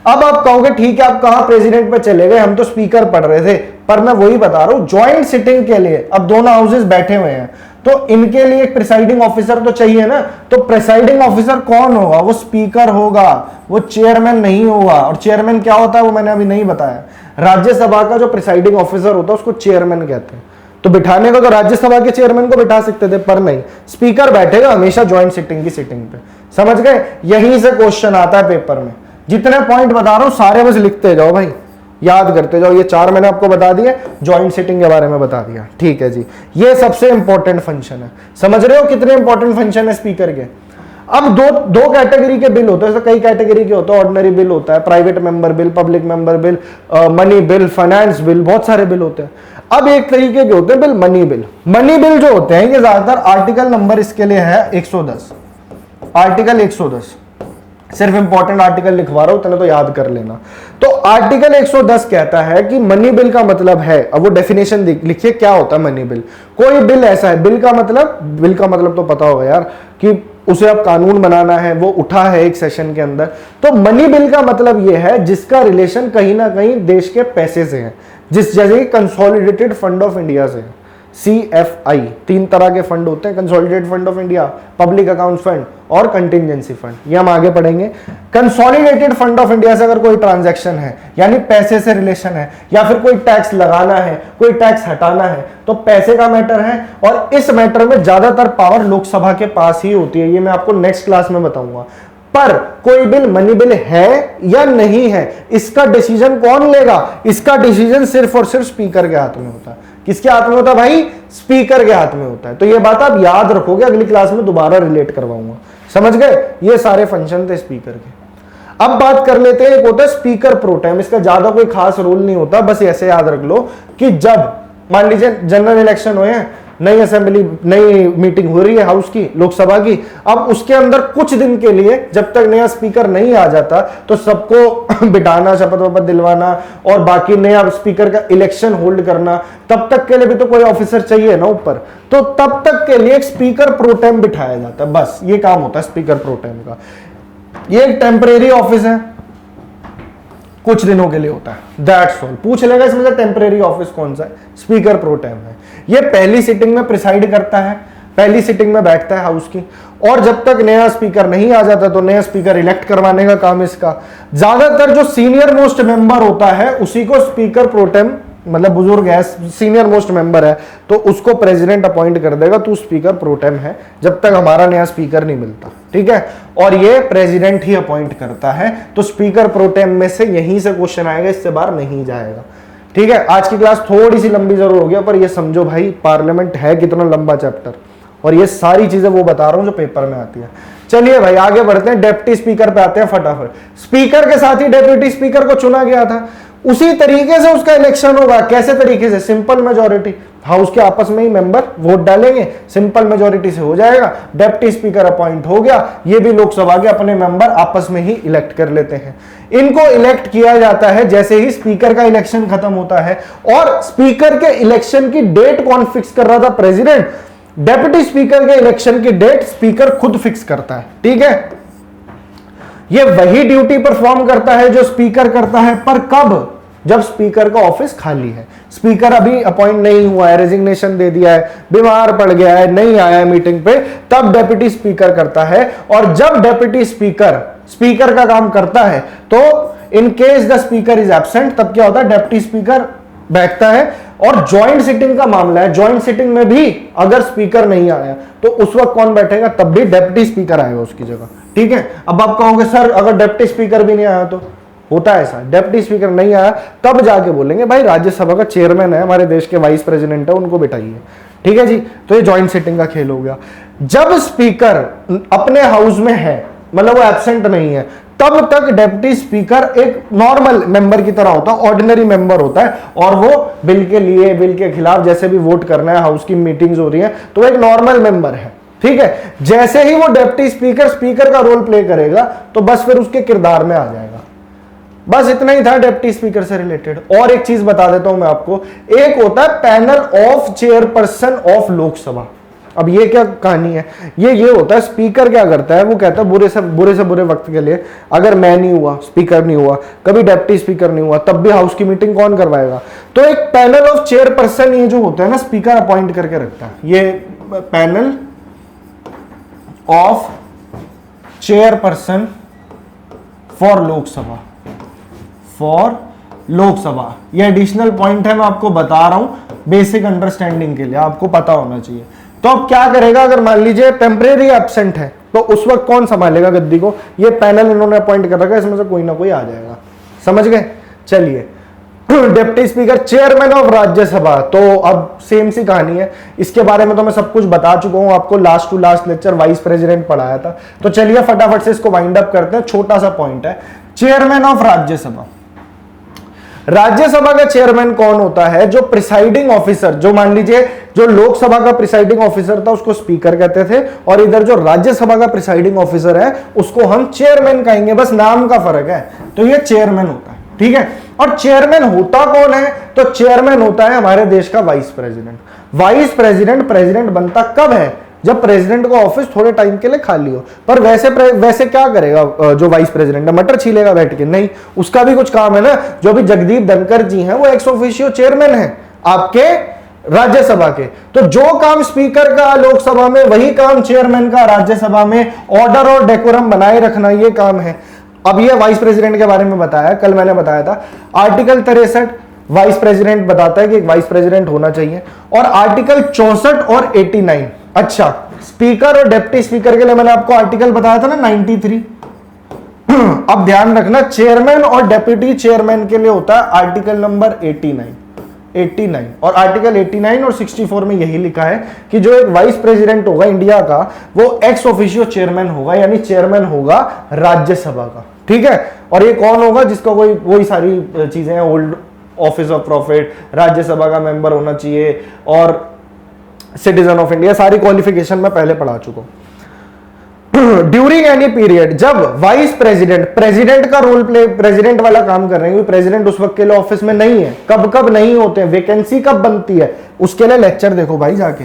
अब आप कहोगे ठीक है, आप कहां प्रेसिडेंट पे चले गए, हम तो स्पीकर पढ़ रहे थे। पर मैं वही बता रहा हूं, ज्वाइंट सिटिंग के लिए अब दोनों हाउसेस बैठे हुए हैं तो इनके लिए एक प्रिसाइडिंग ऑफिसर तो चाहिए ना। तो प्रिसाइडिंग ऑफिसर कौन होगा? वो स्पीकर होगा, वो चेयरमैन नहीं होगा। और चेयरमैन क्या होता है वो मैंने अभी नहीं बताया। राज्यसभा का जो प्रिसाइडिंग ऑफिसर होता है उसको चेयरमैन कहते हैं। तो बिठाने को तो राज्यसभा के चेयरमैन को बिठा सकते थे, पर नहीं, स्पीकर बैठेगा हमेशा ज्वाइंट सिटिंग की सिटिंग पे। समझ गए? यहीं से क्वेश्चन आता है पेपर में। जितने पॉइंट बता रहा हूं सारे बस लिखते जाओ भाई, याद करते जाओ। ये 4 मैंने आपको बता दिए, ज्वाइंट सिटिंग के बारे में बता दिया। ठीक है जी, ये सबसे इंपॉर्टेंट फंक्शन है। समझ रहे हो कितने इंपॉर्टेंट फंक्शन है स्पीकर के? अब दो कैटेगरी के बिल होते हैं, कई कैटेगरी के होते हैं। ऑर्डिनरी बिल होता है, private member bill, public member bill, money bill, finance bill, बहुत सारे बिल होते हैं। अब एक तरीके के होते हैं bill money bill. Money bill जो होते हैं ये ज्यादातर आर्टिकल नंबर इसके लिए है 110, आर्टिकल 110। सिर्फ इंपॉर्टेंट आर्टिकल लिखवा रहा हूं, तने तो याद कर लेना। तो आर्टिकल 110 कहता है कि मनी बिल का मतलब है, अब वो डेफिनेशन लिखिए क्या होता है मनी बिल। कोई बिल ऐसा है, बिल का मतलब तो पता होगा यार कि उसे अब कानून बनाना है, वो उठा है एक सेशन के अंदर। तो मनी बिल का मतलब ये है जिसका रिलेशन कहीं ना कहीं देश के पैसे से है, जैसे कंसोलिडेटेड फंड ऑफ इंडिया से। CFI 3 तरह के फंड होते हैं, consolidated fund of India, public account fund और कंटिजेंसी फंड। ये हम आगे पढ़ेंगे। कंसोलिडेटेड फंड ऑफ इंडिया से अगर कोई ट्रांजैक्शन है, यानी पैसे से रिलेशन है, या फिर कोई टैक्स लगाना है, कोई टैक्स हटाना है, तो पैसे का मैटर है। और इस मैटर में ज्यादातर पावर लोकसभा के पास ही होती है। ये मैं आपको नेक्स्ट क्लास में बताऊंगा। पर कोई बिल मनी बिल है या नहीं है, इसका डिसीजन कौन लेगा? इसका डिसीजन सिर्फ और सिर्फ स्पीकर के हाथ में होता है। किसके हाथ में होता है भाई? स्पीकर के हाथ में होता है। तो ये बात आप याद रखोगे, अगली क्लास में दोबारा रिलेट करवाऊंगा। समझ गए? ये सारे फंक्शन थे स्पीकर के। अब बात कर लेते हैं, एक होता है स्पीकर प्रो टाइम। इसका ज्यादा कोई खास रोल नहीं होता, बस ऐसे याद रख लो कि जब मान लीजिए जनरल इलेक्शन हुए हैं, नई असेंबली, नई मीटिंग हो रही है हाउस की, लोकसभा की, अब उसके अंदर कुछ दिन के लिए जब तक नया स्पीकर नहीं आ जाता तो सबको बिठाना, शपथ वपथ दिलवाना और बाकी नया स्पीकर का इलेक्शन होल्ड करना, तब तक के लिए भी तो कोई ऑफिसर चाहिए ना ऊपर। तो तब तक के लिए एक स्पीकर प्रोटेम बिठाया जाता है, बस ये काम होता है स्पीकर प्रोटेम का। ये एक टेम्परेरी ऑफिस है, कुछ दिनों के लिए होता है, दैट्स ऑल। पूछ लेगा इसमें से टेम्परेरी ऑफिस कौन सा है? स्पीकर प्रोटेम है। ये पहली सिटिंग में प्रिसाइड करता है, पहली सिटिंग में बैठता है हाउस की, और जब तक नया स्पीकर नहीं आ जाता तो नया स्पीकर इलेक्ट करवाने का काम इसका। ज्यादातर जो सीनियर मोस्ट मेंबर होता है उसी को स्पीकर प्रोटेम, मतलब बुजुर्ग है, सीनियर मोस्ट मेंबर है, तो उसको प्रेसिडेंट अपॉइंट कर देगा, तू स्पीकर प्रोटेम है जब तक हमारा नया स्पीकर नहीं मिलता। ठीक है, और ये प्रेसिडेंट ही अपॉइंट करता है। तो स्पीकर प्रोटेम में से यहीं से क्वेश्चन आएगा, इससे बाहर नहीं जाएगा। ठीक है, आज की क्लास थोड़ी सी लंबी जरूर हो गया, पर ये समझो भाई पार्लियामेंट है कितना लंबा चैप्टर, और ये सारी चीजें वो बता रहा हूं जो पेपर में आती है। चलिए भाई आगे बढ़ते हैं, डेप्टी स्पीकर पे आते हैं फटाफट। स्पीकर के साथ ही डेप्यूटी स्पीकर को चुना गया था। उसी तरीके से उसका इलेक्शन होगा। कैसे तरीके से? सिंपल मेजोरिटी, हाउस के आपस में ही मेंबर वोट डालेंगे, सिंपल मेजोरिटी से हो जाएगा, डेप्टी स्पीकर अपॉइंट हो गया, ये भी लोकसभा के अपने मेंबर आपस में ही इलेक्ट कर लेते हैं। इनको इलेक्ट किया जाता है जैसे ही स्पीकर का इलेक्शन खत्म होता है। और स्पीकर के इलेक्शन की डेट कौन फिक्स कर रहा था? प्रेसिडेंट। डेप्यूटी स्पीकर के इलेक्शन की डेट स्पीकर खुद फिक्स करता है, ठीक है। ये वही ड्यूटी परफॉर्म करता है जो स्पीकर करता है, पर कब? जब स्पीकर का ऑफिस खाली है, स्पीकर अभी अपॉइंट नहीं हुआ है, रेजिग्नेशन दे दिया है, बीमार पड़ गया है, नहीं आया है मीटिंग पे, तब डेप्यूटी स्पीकर करता है। और जब डेप्यूटी स्पीकर स्पीकर का काम करता है तो in case the speaker is absent, तब क्या होता है? डेप्यूटी स्पीकर बैठता है। और ज्वाइंट सिटिंग का मामला है, ज्वाइंट सिटिंग में भी अगर स्पीकर नहीं आया तो उस वक्त कौन बैठेगा? तब भी डेप्यूटी स्पीकर आएगा उसकी जगह, ठीक है। अब आप कहोगे सर अगर डेप्यूटी स्पीकर भी नहीं आया तो? होता है ऐसा, डेप्यूटी स्पीकर नहीं आया तब जाके बोलेंगे भाई राज्यसभा का चेयरमैन है, हमारे देश के वाइस प्रेसिडेंट है, उनको बिठाइए, ठीक है जी। तो ये ज्वाइंट सिटिंग का खेल हो गया। जब स्पीकर अपने हाउस में है, मतलब वो एब्सेंट नहीं है, तब तक डेप्यूटी स्पीकर एक नॉर्मल मेंबर की तरह होता है, ऑर्डिनरी मेंबर होता है, और वो बिल के लिए, बिल के खिलाफ जैसे भी वोट करना है, हाउस की मीटिंग्स हो रही है तो वो एक नॉर्मल मेंबर है, ठीक है। जैसे ही वो डेप्यूटी स्पीकर स्पीकर का रोल प्ले करेगा तो बस फिर उसके किरदार में आ जाएगा। बस इतना ही था डेप्यूटी स्पीकर से रिलेटेड। और एक चीज बता देता हूं मैं आपको, एक होता है panel of chairperson of Lok Sabha. अब ये क्या कहानी है? ये होता है स्पीकर क्या करता है, वो कहता है बुरे से बुरे वक्त के लिए अगर मैं नहीं हुआ, स्पीकर नहीं हुआ, कभी डेप्यूटी स्पीकर नहीं हुआ, तब भी हाउस की मीटिंग कौन करवाएगा? तो एक पैनल ऑफ चेयरपर्सन ये जो होता है ना, स्पीकर अपॉइंट करके रखता है। ये panel of chairperson for Lok Sabha, ये एडिशनल पॉइंट है, मैं आपको बता रहा हूं बेसिक अंडरस्टैंडिंग के लिए, आपको पता होना चाहिए। तो अब क्या करेगा? अगर मान लीजिए टेम्परेरी एब्सेंट है तो उस वक्त कौन संभालेगा गद्दी को? ये पैनल इन्होंने अपॉइंट कर रखा है, इसमें से कोई ना कोई आ जाएगा, समझ गए? चलिए, deputy speaker, chairman of Rajya Sabha, तो अब सेम सी कहानी है। इसके बारे में तो मैं सब कुछ बता चुका हूं आपको, last to last lecture vice president पढ़ाया था। तो चलिए फटाफट से इसको वाइंड अप करते हैं। छोटा सा पॉइंट है, चेयरमैन ऑफ राज्यसभा। राज्यसभा का चेयरमैन कौन होता है? जो प्रिसाइडिंग ऑफिसर, जो मान लीजिए जो लोकसभा का प्रिसाइडिंग ऑफिसर था उसको स्पीकर कहते थे, और इधर जो राज्यसभा का प्रिसाइडिंग ऑफिसर है उसको हम चेयरमैन कहेंगे, बस नाम का फर्क है। तो ये चेयरमैन होता है, ठीक है। और चेयरमैन होता कौन है? तो चेयरमैन होता है हमारे देश का vice president. Vice president president बनता कब है? जब प्रेसिडेंट का ऑफिस थोड़े टाइम के लिए खाली हो। पर वैसे क्या करेगा जो वाइस प्रेसिडेंट है? मटर छीलेगा बैठ के? नहीं, उसका भी कुछ काम है ना। जो भी जगदीप धनखड़ जी हैं वो एक्स ऑफिशियो चेयरमैन है आपके राज्यसभा के। तो जो काम स्पीकर का लोकसभा में, वही काम चेयरमैन का राज्यसभा में, ऑर्डर और डेकोरम बनाए रखना, ये काम है। अब ये वाइस प्रेसिडेंट के बारे में बताया, कल मैंने बताया था आर्टिकल 63 वाइस प्रेसिडेंट बताता है कि एक वाइस प्रेसिडेंट होना चाहिए, और आर्टिकल 64 और 89। अच्छा, स्पीकर और डेप्टी स्पीकर के लिए मैंने आपको आर्टिकल बताया था ना 93। अब ध्यान रखना, चेयरमैन और डेप्यूटी चेयरमैन के लिए होता है आर्टिकल नंबर 89 और आर्टिकल 89 और 64 में यही लिखा है कि जो एक वाइस प्रेसिडेंट होगा इंडिया का, वो एक्स ऑफिशियो चेयरमैन होगा, यानी चेयरमैन होगा राज्यसभा का, ठीक है। और ये कौन होगा? जिसका कोई वही सारी चीजें हैं, old office of profit, Rajya Sabha का मेंबर होना चाहिए, और सिटीजन ऑफ इंडिया, सारी क्वालिफिकेशन मैं पहले पढ़ा चुका हूं। ड्यूरिंग एनी पीरियड, जब वाइस प्रेसिडेंट प्रेसिडेंट का रोल प्ले, प्रेसिडेंट वाला काम कर रहे हैं, प्रेसिडेंट उस वक्त के लिए ऑफिस में नहीं है, कब नहीं होते हैं, वैकेंसी कब बनती है, उसके लिए लेक्चर देखो भाई जाके,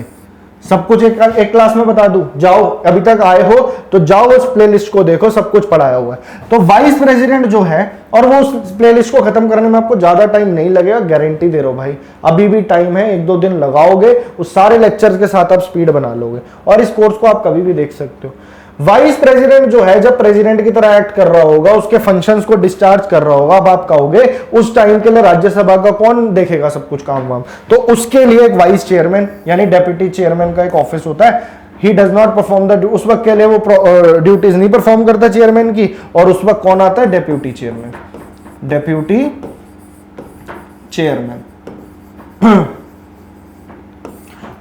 सब कुछ एक क्लास में बता दूं। जाओ, अभी तक आए हो तो जाओ उस प्लेलिस्ट को देखो, सब कुछ पढ़ाया हुआ है। तो वाइस प्रेसिडेंट जो है, और वो उस प्लेलिस्ट को खत्म करने में आपको ज्यादा टाइम नहीं लगेगा, गारंटी दे रहा हूं भाई, अभी भी टाइम है, 1-2 दिन लगाओगे, उस सारे लेक्चर्स के साथ आप स्पीड बना लोगे, और इस कोर्स को आप कभी भी देख सकते हो। वाइस प्रेसिडेंट जो है, जब प्रेसिडेंट की तरह एक्ट कर रहा होगा, उसके फंक्शंस को डिस्चार्ज कर रहा होगा, अब आप कहोगे उस टाइम के लिए राज्यसभा का कौन देखेगा सब कुछ काम वाम? तो उसके लिए एक वाइस चेयरमैन यानी डेप्यूटी चेयरमैन का एक ऑफिस होता है। He does not perform the, उस वक्त के लिए वो ड्यूटीज नहीं परफॉर्म करता चेयरमैन की, और उस वक्त कौन आता है? डेप्यूटी चेयरमैन,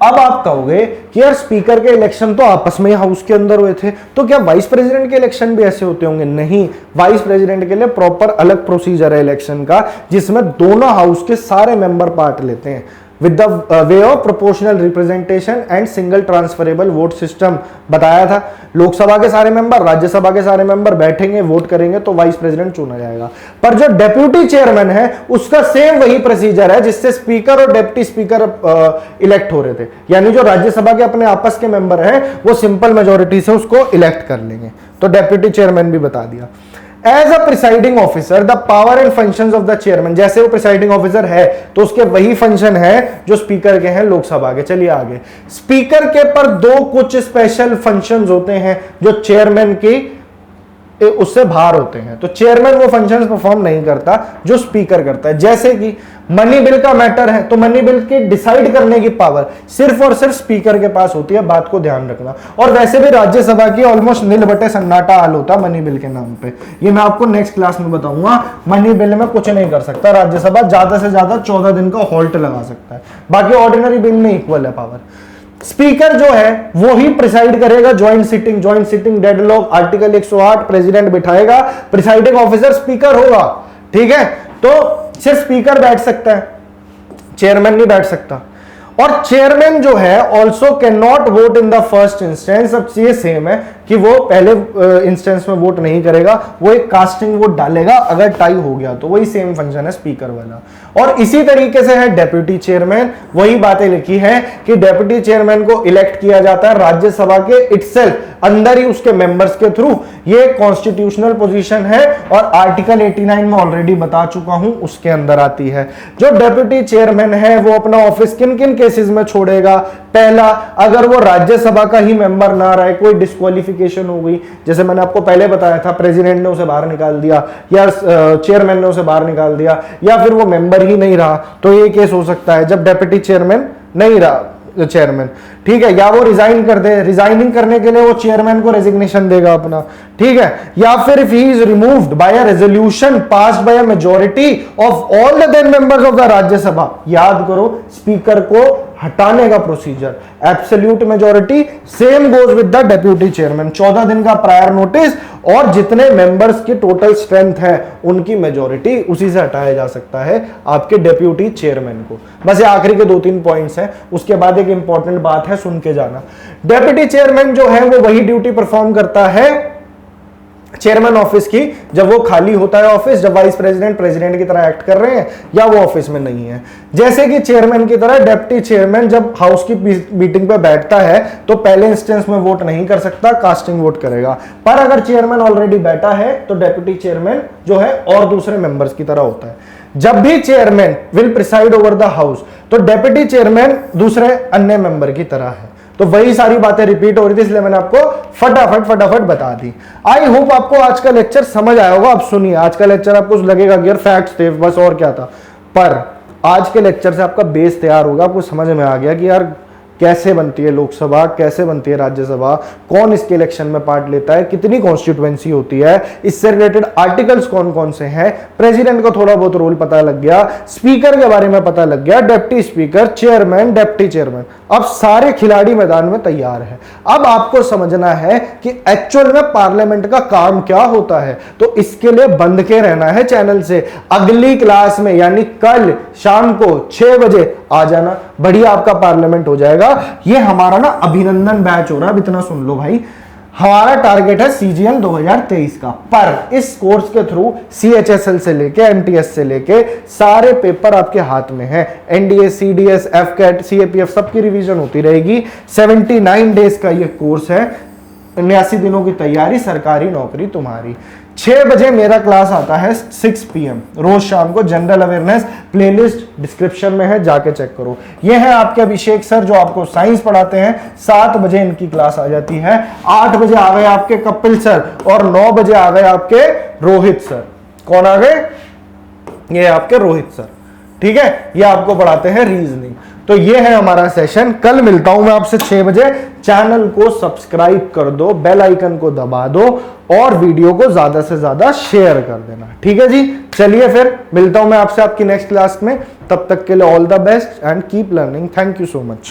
अब आप कहोगे कि यार स्पीकर के इलेक्शन तो आपस में हाउस के अंदर हुए थे, तो क्या वाइस प्रेसिडेंट के इलेक्शन भी ऐसे होते होंगे? नहीं, वाइस प्रेसिडेंट के लिए प्रॉपर अलग प्रोसीजर है इलेक्शन का, जिसमें दोनों हाउस के सारे मेंबर पार्ट लेते हैं with the way of proportional representation and single transferable vote system. बताया था, लोकसभा के सारे मेंबर, राज्यसभा के सारे मेंबर बैठेंगे, वोट करेंगे तो वाइस प्रेसिडेंट चुना जाएगा। पर जो डेप्यूटी चेयरमैन है उसका सेम वही प्रोसीजर है जिससे स्पीकर और डेप्टी स्पीकर इलेक्ट हो रहे थे, यानी जो राज्यसभा के अपने आपस के मेंबर हैं वो सिंपल मेजोरिटी से उसको इलेक्ट कर लेंगे। तो डेप्यूटी चेयरमैन भी बता दिया। As a presiding officer the power and functions of the chairman, जैसे वो प्रिसाइडिंग ऑफिसर है तो उसके वही फंक्शन है जो स्पीकर के हैं लोकसभा के। चलिए आगे, स्पीकर के पर दो कुछ स्पेशल फंक्शंस होते हैं जो चेयरमैन की उससे बाहर होते हैं। तो चेयरमैन वो फंक्शंस परफॉर्म नहीं करता जो स्पीकर करता है। जैसे कि मनी बिल का मैटर है तो मनी बिल की डिसाइड करने की पावर सिर्फ और सिर्फ स्पीकर के पास होती है, बात को ध्यान रखना। और वैसे भी राज्यसभा की ऑलमोस्ट नील बटे सन्नाटा हाल होता है मनी बिल के नाम पे, ये मैं आपको नेक्स्ट क्लास में बताऊंगा। मनी बिल में कुछ नहीं कर सकता राज्यसभा, ज्यादा से ज्यादा 14 दिन का हॉल्ट लगा सकता है, बाकी ऑर्डिनरी बिल में इक्वल है पावर। स्पीकर जो है वो ही प्रिसाइड करेगा joint sitting deadlock, article 108 president बिठाएगा, प्रिसाइडिंग ऑफिसर स्पीकर होगा। ठीक है, तो सिर्फ स्पीकर बैठ सकता है, चेयरमैन नहीं बैठ सकता। और चेयरमैन जो है also can not vote in the first instance. अब ये सेम है कि वो पहले इंस्टेंस में वोट नहीं करेगा, वो एक कास्टिंग वोट डालेगा, अगर टाई हो गया तो वही सेम फंक्शन है स्पीकर वाला। और इसी तरीके से है डेप्यूटी चेयरमैन, वही बातें लिखी है कि डेप्यूटी चेयरमैन को इलेक्ट किया जाता है राज्यसभा के इटसेल्फ, अंदर ही उसके मेंबर्स के थ्रू। ये कॉन्स्टिट्यूशनल पोजीशन है और आर्टिकल 89 में ऑलरेडी बता चुका हूं, उसके अंदर आती है। जो डेप्यूटी चेयरमैन है वो अपना ऑफिस किन किन केसेस में छोड़ेगा? पहला, अगर वो राज्यसभा का ही मेंबर ना रहे, कोई डिस्क्वालिफिकेशन हो गई, जैसे मैंने आपको पहले बताया था प्रेसिडेंट ने उसे बाहर निकाल दिया या चेयरमैन ने उसे बाहर निकाल दिया, या फिर वो मेंबर ही नहीं रहा, तो ये केस हो सकता है जब डेप्यूटी चेयरमैन नहीं रहा चेयरमैन। ठीक है, या वो रिजाइन कर दे, रिजाइनिंग करने के लिए वो चेयरमैन को रेजिग्नेशन देगा अपना। ठीक है, या फिर if he is removed by a resolution passed by a majority of all the then members of the Rajya Sabha. याद करो, स्पीकर को हटाने का procedure absolute majority, same goes with the deputy chairman. 14 दिन का प्रायर नोटिस और जितने मेंबर्स की टोटल स्ट्रेंथ है उनकी मेजॉरिटी, उसी से हटाया जा सकता है आपके डेप्यूटी चेयरमैन को। बस ये आखिरी के 2-3 पॉइंट्स हैं, उसके बाद एक इंपॉर्टेंट बात है, सुन के जाना। डेप्यूटी चेयरमैन जो है वो वही ड्यूटी परफॉर्म करता है चेयरमैन ऑफिस की, जब वो खाली होता है ऑफिस, जब वाइस प्रेसिडेंट प्रेसिडेंट की तरह एक्ट कर रहे हैं या वो ऑफिस में नहीं है। जैसे कि चेयरमैन की तरह डेप्टी चेयरमैन जब हाउस की मीटिंग पे बैठता है तो पहले इंस्टेंस में वोट नहीं कर सकता, कास्टिंग वोट करेगा। पर अगर चेयरमैन ऑलरेडी बैठा है तो डेप्यूटी चेयरमैन जो है और दूसरे मेंबर्स की तरह होता है। जब भी chairman will preside over the house तो डेप्यूटी चेयरमैन दूसरे अन्य मेंबर की तरह है। तो वही सारी बातें रिपीट हो रही थी, इसलिए मैंने आपको फटाफट बता दी। आई होप आपको आज का लेक्चर समझ आया होगा। अब सुनिए, आज का लेक्चर आपको लगेगा कि यार फैक्ट्स थे बस और क्या था, पर आज के लेक्चर से आपका बेस तैयार होगा, आपको समझ में आ गया कि यार कैसे बनती है लोकसभा, कैसे बनती है राज्यसभा, कौन इसके इलेक्शन में पार्ट लेता है, कितनी कॉन्स्टिट्यूएंसी होती है, इससे रिलेटेड आर्टिकल्स कौन कौन से हैं, प्रेसिडेंट का थोड़ा बहुत रोल पता लग गया, स्पीकर के बारे में पता लग गया, deputy speaker, chairman, deputy chairman. अब सारे खिलाड़ी मैदान में तैयार है। अब आपको समझना है कि एक्चुअल में पार्लियामेंट का काम क्या होता है, तो इसके लिए बंध के रहना है चैनल से। अगली क्लास में यानी कल शाम को 6 बजे आ जाना, बढ़िया आपका पार्लियामेंट हो जाएगा। ये हमारा ना अभिनंदन बैच हो रहा है, अब इतना सुन लो भाई। हमारा टारगेट है सीजीएल 2023 का, पर इस कोर्स के थ्रू सीएचएसएल से लेके एमटीएस से लेके सारे पेपर आपके हाथ में है। एनडीए, सीडीएस, एफकेट, सीएपीएफ सबकी रिवीजन होती रहेगी। 79 डेज का ये कोर्स है, 79 दिनों की तैयारी, सरकारी नौकरी तुम्हारी। 6 बजे मेरा क्लास आता है 6 PM रोज शाम को। जनरल अवेयरनेस प्लेलिस्ट डिस्क्रिप्शन में है, जाके चेक करो। ये है आपके अभिषेक सर जो आपको साइंस पढ़ाते हैं। 7 बजे इनकी क्लास आ जाती है। 8 बजे आ गए आपके कपिल सर और 9 बजे आ गए आपके रोहित सर। कौन आ गए? ये आपके रोहित सर। ठीक है, ये आपको पढ़ाते हैं रीजनिंग। तो ये है हमारा सेशन। कल मिलता हूं मैं आपसे 6 बजे। चैनल को सब्सक्राइब कर दो, बेल आइकन को दबा दो और वीडियो को ज्यादा से ज्यादा शेयर कर देना, ठीक है जी। चलिए फिर मिलता हूं मैं आपसे आपकी नेक्स्ट क्लास में। तब तक के लिए all the best and keep learning. Thank you so much.